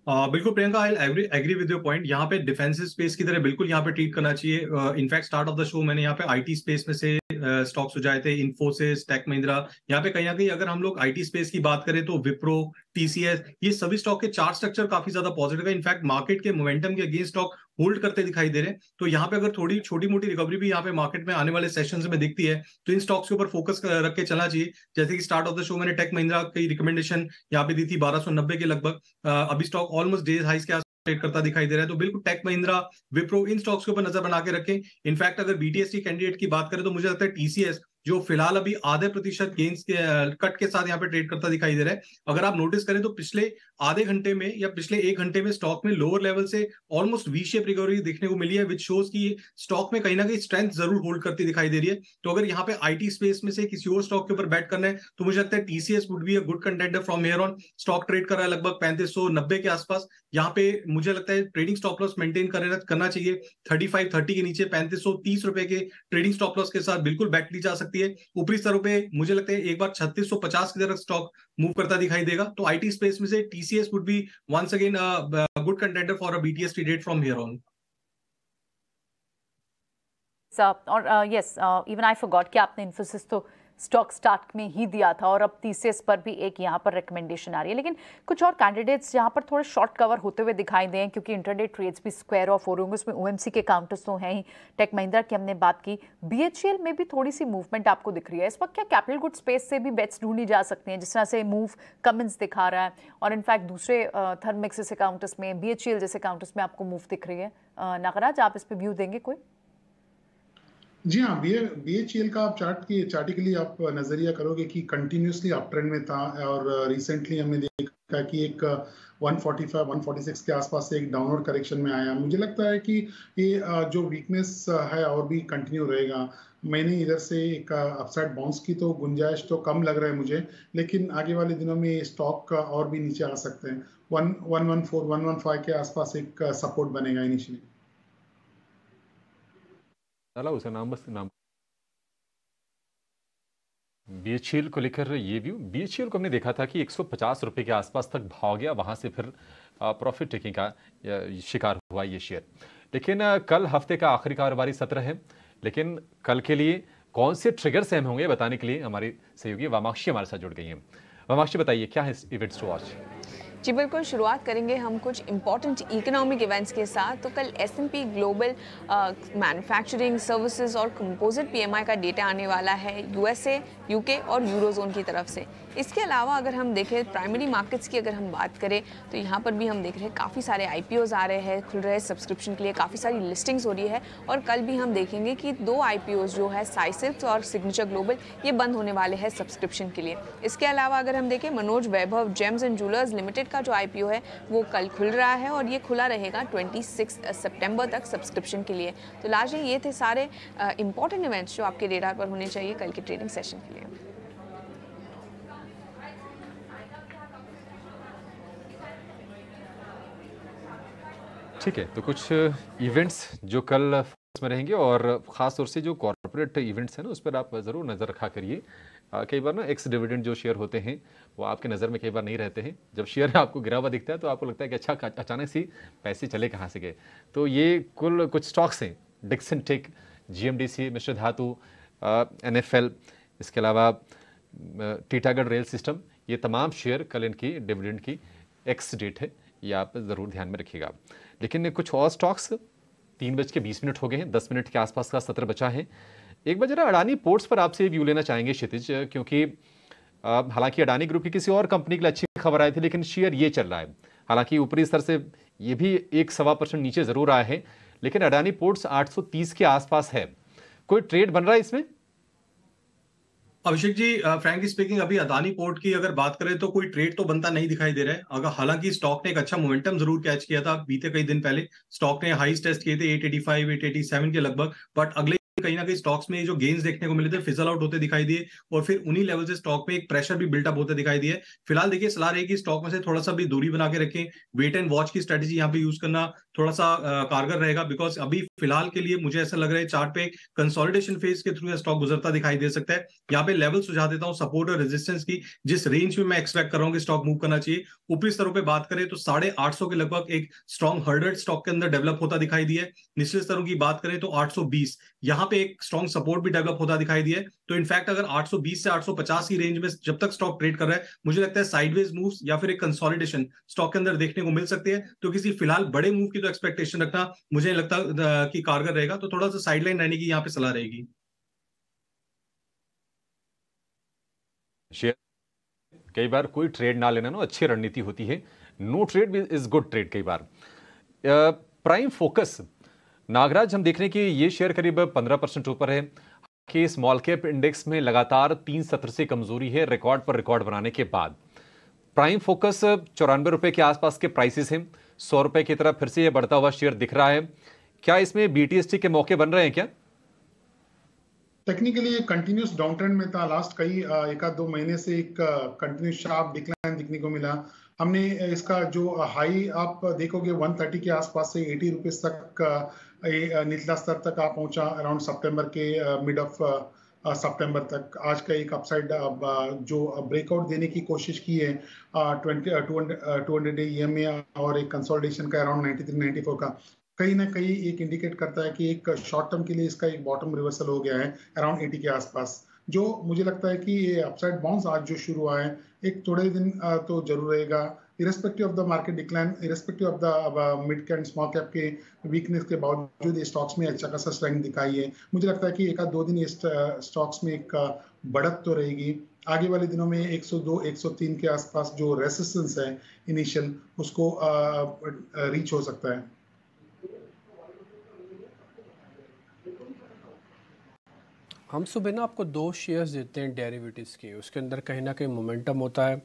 [SPEAKER 6] बिल्कुल Priyanka, I agree with your point. यहाँ पे डिफेंसिव स्पेस की तरह बिल्कुल यहाँ पे ट्रीट करना चाहिए। In fact start of the show मैंने यहाँ पे IT स्पेस में से स्टॉक्स सुझाए थे, इन्फोसिस, टेक महिंद्रा। यहाँ पे कहीं ना कहीं अगर हम लोग IT स्पेस की बात करें तो विप्रो, TCS, ये सभी स्टॉक के चार्ट स्ट्रक्चर काफी ज्यादा पॉजिटिव है। इनफैक्ट मार्केट के मोमेंटम के अगेंस्ट स्टॉक होल्ड करते दिखाई दे रहे हैं। तो यहाँ पे अगर थोड़ी छोटी मोटी रिकवरी भी यहाँ पे मार्केट में आने वाले सेशंस में दिखती है तो इन स्टॉक्स के ऊपर फोकस रख के चलना चाहिए। जैसे कि स्टार्ट ऑफ द शो मैंने टेक महिंद्रा की रिकमेंडेशन यहाँ पे दी थी 1290 के लगभग। अभी स्टॉक ऑलमोस्ट डेज हाइस के ट्रेड करता दिखाई दे रहा है। तो बिल्कुल टेक महिंद्रा, विप्रो, इन स्टॉक्स के ऊपर नजर बना के रखें। इनफैक्ट अगर BTST कैंडिडेट की बात करें तो मुझे लगता है TCS जो फिलहाल अभी आधे प्रतिशत गेन्स के कट के साथ यहाँ पे ट्रेड करता दिखाई दे रहा है। अगर आप नोटिस करें तो पिछले आधे घंटे में या पिछले 1 घंटे में स्टॉक में लोअर लेवल से ऑलमोस्ट वी शेप रिकवरी देखने को मिली है, विच शोज की स्टॉक में कहीं ना कहीं स्ट्रेंथ जरूर होल्ड करती दिखाई दे रही है। तो अगर यहाँ पे आईटी स्पेस में से किसी और स्टॉक के ऊपर बैट करना है तो मुझे लगता है TCS would be a good contender from here on. Stock trade कर रहा है लगभग 3590 के आसपास। यहाँ पे मुझे लगता है ट्रेडिंग स्टॉप लॉस मेंटेन करना चाहिए 3530 के नीचे 3530 रुपए के ट्रेडिंग स्टॉप लॉस के साथ बिल्कुल बैट ली जा सकती है। ऊपरी स्तरों पे मुझे लगता है एक बार 3650 की तरफ स्टॉक मूव करता दिखाई देगा। तो आईटी स्पेस में से TCS would be once again good contender for a BTS trade from here on.
[SPEAKER 4] और यस, इवन आई फॉरगॉट कि आपने इन्फोसिस तो स्टॉक स्टार्ट में ही दिया था और अब टीसीएस पर भी एक यहाँ पर रिकमेंडेशन आ रही है। लेकिन कुछ और कैंडिडेट्स यहाँ पर थोड़े शॉर्ट कवर होते हुए दिखाई दें, क्योंकि इंटरडे ट्रेड्स भी स्क्वायर ऑफ हो रहे होंगे। उसमें ओएमसी के काउंटर्स तो हैं ही, टेक महिंद्रा की हमने बात की, बीएचईएल में भी थोड़ी सी मूवमेंट आपको दिख रही है इस वक्त। क्या कैपिटल गुड स्पेस से भी बेट्स ढूंढी जा सकती हैं, जिस तरह से मूव कमिंस दिखा रहा है और इनफैक्ट दूसरे थर्मेक्स जैसे काउंटर्स में, बीएचईएल जैसे काउंटर्स में आपको मूव दिख रही है? नागराज, आप इस पर व्यू देंगे कोई?
[SPEAKER 7] जी हाँ, बीएचईएल का आप चार्टिकली आप नजरिया करोगे कि कंटिन्यूसली अप ट्रेंड में था और रिसेंटली हमने देखा कि एक 145-146 के आसपास से एक डाउनवर्ड करेक्शन में आया। मुझे लगता है कि ये जो वीकनेस है और भी कंटिन्यू रहेगा। मैंने इधर से एक अपसाइड बाउंस की तो गुंजाइश तो कम लग रहा है मुझे, लेकिन आगे वाले दिनों में स्टॉक और भी नीचे आ सकते हैं। 114-115 के आसपास एक सपोर्ट बनेगा इनिशियली।
[SPEAKER 1] उसे नाम बस नाम बीएचईएल को लेकर ये व्यू। बीएचईएल को हमने देखा था कि 150 रुपए के आसपास तक भाव गया, वहां से फिर प्रॉफिट टेकिंग का शिकार हुआ ये शेयर। लेकिन कल हफ्ते का आखिरी कारोबारी सत्र है, लेकिन कल के लिए कौन से ट्रिगर्स अहम होंगे बताने के लिए हमारी सहयोगी वामाक्षी हमारे साथ जुड़ गई हैं। वामाक्षी, बताइए क्या है इवेंट्स टू वॉच?
[SPEAKER 11] जी बिल्कुल, शुरुआत करेंगे हम कुछ इंपॉर्टेंट इकोनॉमिक इवेंट्स के साथ। तो कल S&P ग्लोबल मैन्युफैक्चरिंग सर्विसेज और कंपोजिट PMI का डेटा आने वाला है USA, UK और यूरोजोन की तरफ से। इसके अलावा अगर हम देखें प्राइमरी मार्केट्स की अगर हम बात करें तो यहाँ पर भी हम देख रहे हैं काफ़ी सारे IPOs आ रहे हैं, खुल रहे सब्सक्रिप्शन के लिए, काफ़ी सारी लिस्टिंग्स हो रही है। और कल भी हम देखेंगे कि 2 IPOs जो है साइसिप्स और सिग्नेचर ग्लोबल, ये बंद होने वाले हैं सब्सक्रिप्शन के लिए। इसके अलावा अगर हम देखें मनोज वैभव जेम्स एंड ज्वेलर्स लिमिटेड का जो IPO है वो कल खुल रहा है और ये खुला रहेगा 26 सितंबर तक सब्सक्रिप्शन के लिए। तो लार्जली ये थे सारे इंपॉर्टेंट इवेंट्स जो आपके रेडार पर होने चाहिए कल के ट्रेडिंग सेशन के लिए।
[SPEAKER 1] ठीक है, तो कुछ इवेंट्स जो कल फोकस में रहेंगे और ख़ास तौर से जो कॉर्पोरेट इवेंट्स हैं ना, उस पर आप ज़रूर नज़र रखा करिए। कई बार ना एक्स डिविडेंड जो शेयर होते हैं वो आपके नज़र में कई बार नहीं रहते हैं। जब शेयर आपको गिरा हुआ दिखता है तो आपको लगता है कि अच्छा, अचानक से पैसे चले कहाँ से गए। तो ये कुल कुछ स्टॉक्स हैं, डिक्सन टेक, GMDC, मिश्र धातु, NFL, इसके अलावा टीटागढ़ रेल सिस्टम, ये तमाम शेयर कल इनकी डिविडेंड की एक्स डेट है, ये आप ज़रूर ध्यान में रखिएगा। लेकिन कुछ और स्टॉक्स 3:20 हो गए हैं, 10 मिनट के आसपास का सत्र बचा है। एक बार जरा अडानी पोर्ट्स पर आपसे व्यू लेना चाहेंगे क्षितिज, क्योंकि हालांकि अडानी ग्रुप की किसी और कंपनी के लिए अच्छी खबर आई थी, लेकिन शेयर ये चल रहा है। हालांकि ऊपरी स्तर से ये भी 1-1.25% नीचे जरूर आया है, लेकिन अडानी पोर्ट्स 830 के आसपास है। कोई ट्रेड बन रहा है इसमें?
[SPEAKER 6] अभिषेक जी, फ्रैंकली स्पीकिंग अभी अदानी पोर्ट की अगर बात करें तो कोई ट्रेड तो बनता नहीं दिखाई दे रहा है। अगर हालांकि स्टॉक ने एक अच्छा मोमेंटम जरूर कैच किया था बीते कई दिन पहले। स्टॉक ने हाईस टेस्ट किए थे 885, 887 के लगभग, बट अगले कहीं ना कहीं स्टॉक्स में जो गेन्स देखने को मिले थे फिजल आउट होते दिखाई दिए और फिर उन्हीं लेवल से स्टॉक में एक प्रेशर भी बिल्टअप होते दिखाई दिए। फिलहाल देखिए सलाह रही कि स्टॉक में से थोड़ा सा भी दूरी बना के रखें, वेट एंड वॉच की स्ट्रेटेजी यहाँ पे यूज करना थोड़ा सा कारगर रहेगा, बिकॉज अभी फिलहाल के लिए मुझे ऐसा लग रहा है चार्ट पे कंसोलिडेशन फेज के थ्रू स्टॉक गुजरता दिखाई दे सकता है। यहाँ पे लेवल सुझा देता हूँ सपोर्ट और रेजिस्टेंस की, जिस रेंज में मैं एक्सपेक्ट कर रहा हूँ कि स्टॉक मूव करना चाहिए। ऊपरी स्तरों पे बात करें तो 850 के लगभग एक स्ट्रॉन्ग हर्डर स्टॉक के अंदर डेवलप होता दिखाई दिया है। निचले स्तरों की बात करें तो 820, यहाँ पे एक स्ट्रॉन्ग सपोर्ट भी डेवलप होता दिखाई दिया है। तो इनफैक्ट अगर 820 से 850 की रेंज में जब तक स्टॉक ट्रेड कर रहा है, मुझे लगता है साइडवेज मूव्स या फिर एक कंसोलिडेशन स्टॉक के अंदर देखने को मिल सकती है। तो किसी फिलहाल बड़े मूव की तो एक्सपेक्टेशन रखना मुझे नहीं लगता कि कारगर रहेगा, तो थोड़ा सा साइडलाइन रहने की यहाँ पे सलाह रहेगी।
[SPEAKER 1] शेयर कई बार कोई ट्रेड ना लेना ना अच्छी रणनीति होती है। No trade is good trade कई बार। प्राइम फोकस नागराज, हम देख रहे हैं कि ये शेयर करीब 15% ऊपर है। के स्मॉल कैप इंडेक्स में लगातार 3 सत्र से कमजोरी है, रिकॉर्ड पर रिकॉर्ड बनाने के बाद। प्राइम फोकस 94 रुपए के आसपास के प्राइसेस हैं, 100 रुपए की तरफ फिर से यह बढ़ता हुआ शेयर दिख रहा है। क्या इसमें BTST के मौके बन रहे हैं क्या?
[SPEAKER 7] टेक्निकली ये कंटिन्यूस डाउन ट्रेंड में था। लास्ट कई एक आध 2 महीने से एक कंटिन्यूस शार्प डिक्लाइन दिखने को मिला। हमने इसका जो हाई आप देखोगे 130 के आसपास से 80 रुपीज तक निचला स्तर तक आप पहुंचा अराउंड सितंबर के मिड ऑफ सितंबर तक। आज का एक अपसाइड जो ब्रेकआउट देने की कोशिश की है 200 डे EMA और एक कंसोलिडेशन का अराउंड 93-94 का, कहीं ना कहीं एक इंडिकेट करता है कि एक शॉर्ट टर्म के लिए इसका एक बॉटम रिवर्सल हो गया है अराउंड 80 के आसपास। जो मुझे लगता है कि ये अपसाइड बाउंस आज जो शुरू हुआ है एक थोड़े दिन तो जरूर रहेगा, irrespective of the market decline, irrespective of the mid cap small cap के वीकनेस के बावजूद स्टॉक्स में अच्छा खासा स्ट्रेंथ दिखाई है। मुझे लगता है कि एक आध 2 दिन इस स्टॉक्स में एक बढ़त तो रहेगी। आगे वाले दिनों में 102-103 के आसपास जो रेसिस्टेंस है इनिशियल, उसको रीच हो सकता है।
[SPEAKER 2] हम सुबह ना आपको 2 शेयर्स देते हैं डेरिवेटिव्स के, उसके अंदर कहीं ना कहीं मोमेंटम होता है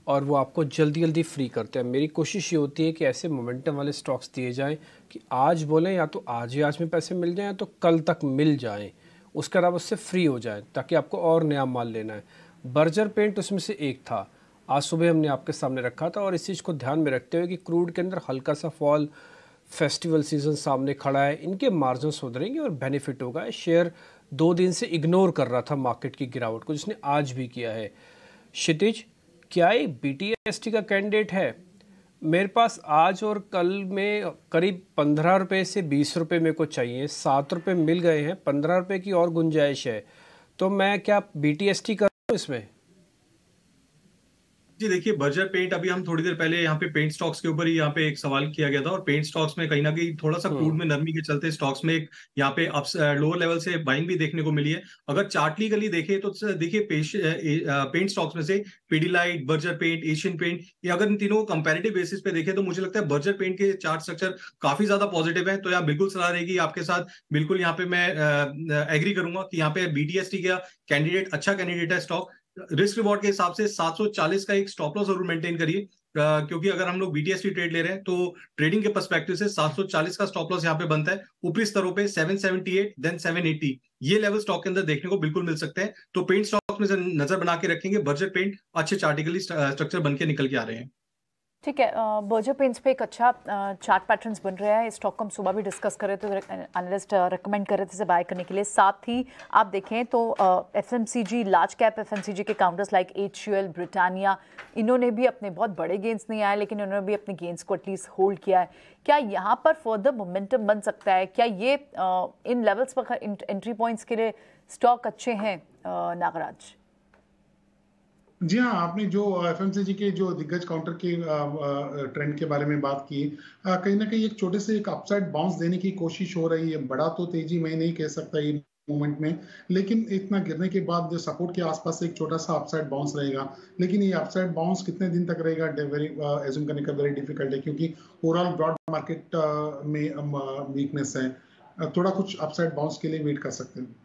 [SPEAKER 2] और वो आपको जल्दी जल्दी फ्री करते हैं। मेरी कोशिश ये होती है कि ऐसे मोमेंटम वाले स्टॉक्स दिए जाएं कि आज बोलें या तो आज ही आज में पैसे मिल जाएं या तो कल तक मिल जाएं, उसके बाद उससे फ्री हो जाए ताकि आपको और नया माल लेना है। बर्जर पेंट उसमें से एक था, आज सुबह हमने आपके सामने रखा था। और इस चीज़ को ध्यान में रखते हुए कि क्रूड के अंदर हल्का सा फॉल, फेस्टिवल सीजन सामने खड़ा है, इनके मार्जिन सुधरेंगे और बेनिफिट होगा। शेयर 2 दिन से इग्नोर कर रहा था मार्केट की गिरावट को, जिसने आज भी किया है। क्षितिज, क्या ये BTST का कैंडिडेट है? मेरे पास आज और कल में करीब 15 रुपये से 20 रुपये मेरे को चाहिए, 7 रुपये मिल गए हैं, 15 रुपये की और गुंजाइश है, तो मैं क्या BTST करूँ इसमें?
[SPEAKER 6] जी देखिए, बर्जर पेंट, अभी हम थोड़ी देर पहले यहाँ पे पेंट स्टॉक्स के ऊपर ही यहाँ पे एक सवाल किया गया था और पेंट स्टॉक्स में कहीं ना कहीं थोड़ा सा क्रूड में नरमी के चलते स्टॉक्स में एक यहाँ पे लोअर लेवल से बाइंग भी देखने को मिली है। अगर चार्टलीगली देखें तो देखिए पेंट स्टॉक्स में से Pidilite, Berger paint, Asian paint, ये अगर इन तीनों को कंपैरेटिव बेसिस पे देखें तो मुझे लगता है बर्जर पेंट के चार्ट स्ट्रक्चर काफी ज्यादा पॉजिटिव है। तो यहाँ बिल्कुल सलाह रहेगी आपके साथ, बिल्कुल यहाँ पे मैं एग्री करूंगा कि यहाँ पे BTST का कैंडिडेट अच्छा कैंडिडेट है स्टॉक। रिस्क रिवॉर्ड के हिसाब से 740 का एक स्टॉप लॉस जरूर मेंटेन करिए, क्योंकि अगर हम लोग BTST ट्रेड ले रहे हैं तो ट्रेडिंग के पर्सपेक्टिव से 740 का स्टॉप लॉस यहाँ पे बनता है। ऊपरी स्तरों पे 778 देन 780 ये लेवल स्टॉक के अंदर देखने को बिल्कुल मिल सकते हैं। तो पेंट स्टॉक में नजर बना के रखेंगे। बर्जर पेंट अच्छे चार्टिकली स्ट्रक्चर बन के निकल के आ रहे हैं।
[SPEAKER 4] ठीक है, बर्जर पेंट्स पे एक अच्छा चार्ट पैटर्न्स बन रहा है। स्टॉक को हम सुबह भी डिस्कस कर रहे थे, एनालिस्ट रेकमेंड कर रहे थे इसे बाय करने के लिए। साथ ही आप देखें तो FMCG, लार्ज कैप FMCG के काउंटर्स लाइक HUL, ब्रिटानिया, इन्होंने भी अपने बहुत बड़े गेंस नहीं आए लेकिन इन्होंने भी अपने गेंस को एटलीस्ट होल्ड किया है। क्या यहाँ पर फर्दर मोमेंटम बन सकता है? क्या ये इन लेवल्स पर एंट्री पॉइंट्स के लिए स्टॉक अच्छे हैं नागराज?
[SPEAKER 7] जी हाँ, आपने जो FMCG के जो दिग्गज काउंटर के ट्रेंड के बारे में बात की, कहीं ना कहीं एक छोटे से एक अपसाइड बाउंस देने की कोशिश हो रही है। बड़ा तो तेजी मैं नहीं कह सकता ये मोमेंट में, लेकिन इतना गिरने के बाद जो सपोर्ट के आसपास एक छोटा सा अपसाइड बाउंस रहेगा। लेकिन ये अपसाइड बाउंस कितने दिन तक रहेगा वेरी एज्यूम करने का वेरी डिफिकल्ट है, क्योंकि ओवरऑल ब्रॉड मार्केट में वीकनेस है। थोड़ा कुछ अपसाइड बाउंस के लिए वेट कर सकते हैं।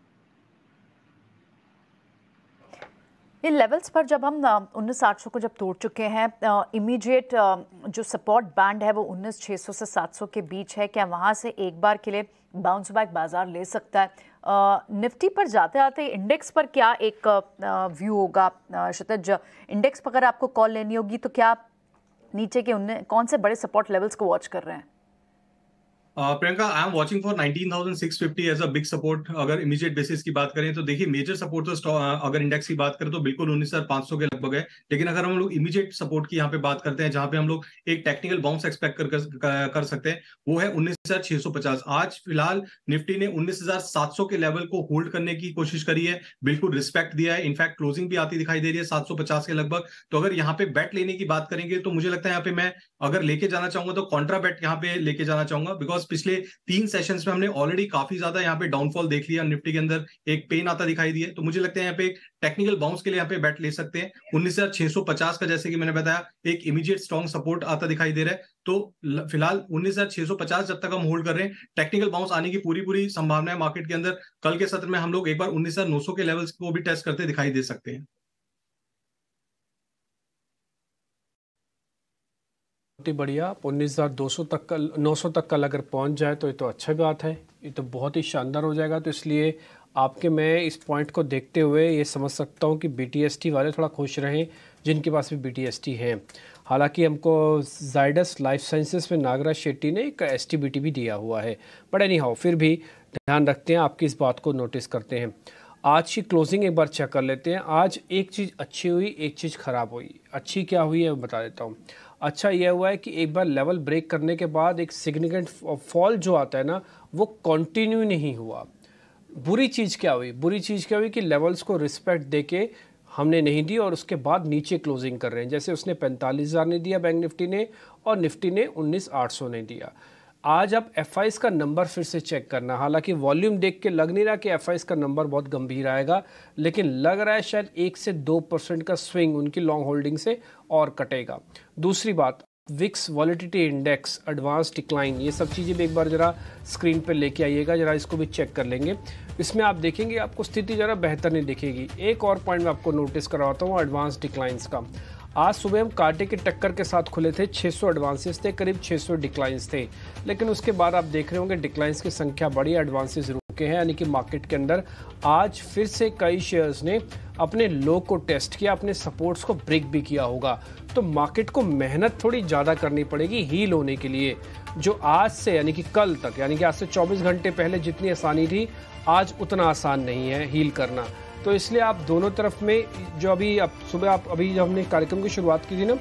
[SPEAKER 4] इन लेवल्स पर जब हम 19,800 को जब तोड़ चुके हैं, इमीडिएट जो सपोर्ट बैंड है वो 19,600 से 700 के बीच है। क्या वहाँ से एक बार के लिए बाउंस बैक बाजार ले सकता है? निफ्टी पर जाते आते इंडेक्स पर क्या एक व्यू होगा? क्षितिज, इंडेक्स पर अगर आपको कॉल लेनी होगी तो क्या नीचे के कौन से बड़े सपोर्ट लेवल्स को वॉच कर रहे हैं?
[SPEAKER 6] Priyanka, I am watching for 19,650 as a big support. अगर इमीडिएट बेसिस की बात करें तो देखिए, मेजर सपोर्ट तो अगर इंडेक्स की बात करें तो बिल्कुल 19,500 के लगभग है। लेकिन अगर हम लोग इमीडिएट सपोर्ट की यहाँ पे बात करते हैं, जहां पे हम लोग एक टेक्निकल बाउंस एक्सपेक्ट कर सकते हैं, वो है 19,650। आज फिलहाल निफ्टी ने 19,700 के लेवल को होल्ड करने की कोशिश करी है, बिल्कुल रिस्पेक्ट दिया है। इनफैक्ट क्लोजिंग भी आती दिखाई दे रही है 750 के लगभग। तो अगर यहाँ पे बेट लेने की बात करेंगे तो मुझे लगता है यहाँ पे मैं अगर लेके जाना चाहूंगा तो कॉन्ट्रा बेट यहाँ पे लेके जाना चाहूंगा, बिकॉज पिछले 3 सेशंस में हमने ऑलरेडी काफी ज्यादा यहाँ पे डाउनफॉल देख लिया, निफ्टी के अंदर एक पेन आता दिखाई दिया। तो मुझे लगता है यहाँ पे टेक्निकल बाउंस के लिए यहाँ पे बेट ले सकते हैं। 19,650 का जैसे कि मैंने बताया एक इमीडिएट स्ट्रॉन्ग सपोर्ट आता दिखाई दे रहा है। तो फिलहाल 19,650 जब तक हम होल्ड कर रहे हैं। टेक्निकल बाउंस आने की पूरी संभावना है मार्केट के अंदर। कल के सत्र में हम लोग एक बार 19,900 के लेवल्स को भी टेस्ट करते दिखाई दे सकते हैं।
[SPEAKER 2] बहुत ही बढ़िया। 19,200 तक का 900 तक कल अगर पहुंच जाए तो ये तो अच्छी बात है, ये तो बहुत ही शानदार हो जाएगा। तो इसलिए आपके मैं इस पॉइंट को देखते हुए ये समझ सकता हूँ कि BTST वाले थोड़ा खुश रहें जिनके पास भी BTST है। हालांकि हमको जाइडस लाइफ साइंसेस में नागराज शेट्टी ने एक STBT भी दिया हुआ है, बट एनी हाउ फिर भी ध्यान रखते हैं, आपकी इस बात को नोटिस करते हैं। आज की क्लोजिंग एक बार चेक कर लेते हैं। आज एक चीज़ अच्छी हुई, एक चीज़ ख़राब हुई। अच्छी क्या हुई है वो बता देता हूँ। अच्छा यह हुआ है कि एक बार लेवल ब्रेक करने के बाद एक सिग्निफिकेंट फॉल जो आता है ना, वो कंटिन्यू नहीं हुआ। बुरी चीज़ क्या हुई? बुरी चीज़ क्या हुई कि लेवल्स को रिस्पेक्ट देके हमने नहीं दी और उसके बाद नीचे क्लोजिंग कर रहे हैं। जैसे उसने 45,000 ने दिया बैंक निफ्टी ने, और निफ्टी ने 19,800 ने दिया। आज आप FIs का नंबर फिर से चेक करना। हालांकि वॉल्यूम देख के लग नहीं रहा कि FIs का नंबर बहुत गंभीर आएगा, लेकिन लग रहा है शायद 1 से 2% का स्विंग उनकी लॉन्ग होल्डिंग से और कटेगा। दूसरी बात, VIX volatility index, advance decline, ये सब चीज़ें भी एक बार ज़रा स्क्रीन पर लेके आइएगा, ज़रा इसको भी चेक कर लेंगे। इसमें आप देखेंगे आपको स्थिति ज़रा बेहतर नहीं दिखेगी। एक और पॉइंट मैं आपको नोटिस करवाता हूँ एडवांस डिक्लाइंस का। आज सुबह हम कांटे की टक्कर के साथ खुले थे, 600 एडवांसेस थे, करीब 600 डिक्लाइंस थे, लेकिन उसके बाद आप देख रहे होंगे डिक्लाइंस की संख्या बढ़ी, एडवांसेस रुके हैं। यानी कि मार्केट के अंदर आज फिर से कई शेयर्स ने अपने लो को टेस्ट किया, अपने सपोर्ट्स को ब्रेक भी किया होगा। तो मार्केट को मेहनत थोड़ी ज़्यादा करनी पड़ेगी हील होने के लिए। जो आज से यानी कि कल तक, यानी कि आज से 24 घंटे पहले जितनी आसानी थी, आज उतना आसान नहीं है हील करना। तो इसलिए आप दोनों तरफ में जो अभी जब हमने कार्यक्रम की शुरुआत की थी ना,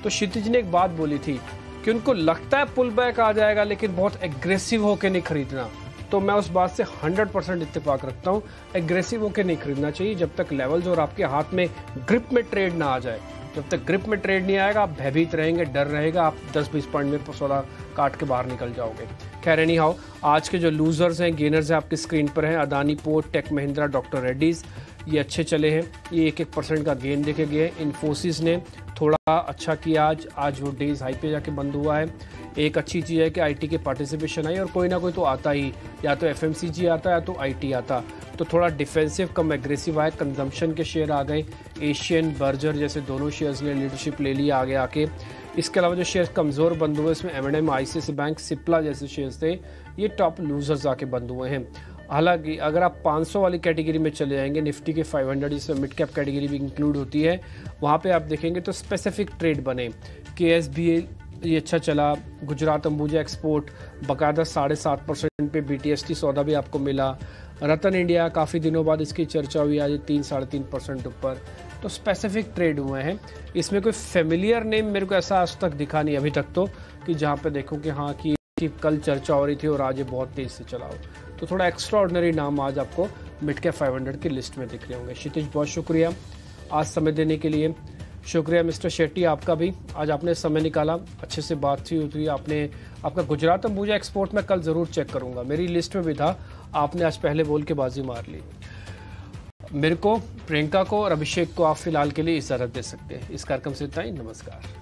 [SPEAKER 2] तो क्षितिज ने एक बात बोली थी कि उनको लगता है पुल बैक आ जाएगा, लेकिन बहुत एग्रेसिव होकर नहीं खरीदना। तो मैं उस बात से 100% इत्तेफाक रखता हूँ। एग्रेसिव होकर नहीं खरीदना चाहिए जब तक लेवल्स और आपके हाथ में ग्रिप में ट्रेड ना आ जाए। जब तक ग्रिप में ट्रेड नहीं आएगा, आप भयभीत रहेंगे, डर रहेगा, आप 10-20 पॉइंट में 16 काट के बाहर निकल जाओगे। खैर एनी हाउ, आज के जो लूजर्स हैं, गेनर्स हैं, आपकी स्क्रीन पर हैं। Adani port, tech Mahindra, doctor Reddy's, ये अच्छे चले हैं, ये 1% का गेन देखे गए। इन्फोसिस ने थोड़ा अच्छा किया आज वो डेज हाई पे जाके बंद हुआ है। एक अच्छी चीज़ है कि IT के पार्टिसिपेशन आई, और कोई ना कोई तो आता ही, या तो FMCG आता या तो IT आता। तो थोड़ा डिफेंसिव कम एग्रेसिव आए, कंजम्पशन के शेयर आ गए। एशियन, बर्जर जैसे दोनों शेयर्स ने लीडरशिप ले लिया आगे आके। इसके अलावा जो शेयर्स कमज़ोर बंद हुए, इसमें M&M, ICICI बैंक, सिप्ला जैसे शेयर्स थे, ये टॉप लूजर्स आके बंद हुए हैं। हालांकि अगर आप 500 वाली कैटेगरी में चले जाएंगे, निफ्टी के 500 जिसमें मिड कैप कैटेगरी भी इंक्लूड होती है, वहाँ पे आप देखेंगे तो स्पेसिफिक ट्रेड बने। KSBL ये अच्छा चला, गुजरात अंबुजा एक्सपोर्ट बाकायदा 7.5% पे BTST सौदा भी आपको मिला। रतन इंडिया काफ़ी दिनों बाद इसकी चर्चा हुई, आज 3-3.5% ऊपर। तो स्पेसिफिक ट्रेड हुए हैं। इसमें कोई फेमिलियर नेम मेरे को ऐसा आज तक दिखा नहीं अभी तक तो, कि जहाँ पे देखूँ कि हाँ कि कल चर्चा हो रही थी और आज ये बहुत तेज़ से चला हो। तो थोड़ा एक्स्ट्रा ऑर्डिनरी नाम आज आपको मिड कैप 500 की लिस्ट में दिख रहे होंगे। क्षितिज, बहुत शुक्रिया आज समय देने के लिए। शुक्रिया मिस्टर शेट्टी, आपका भी, आज आपने समय निकाला, अच्छे से बात हुई। आपका गुजरात अंबुजा एक्सपोर्ट में कल ज़रूर चेक करूँगा, मेरी लिस्ट में भी था, आपने आज पहले बोल के बाजी मार ली। मेरे को, प्रियंका को और अभिषेक को आप फिलहाल के लिए इजाज़त दे सकते हैं। इस कार्यक्रम से इतना ही, नमस्कार।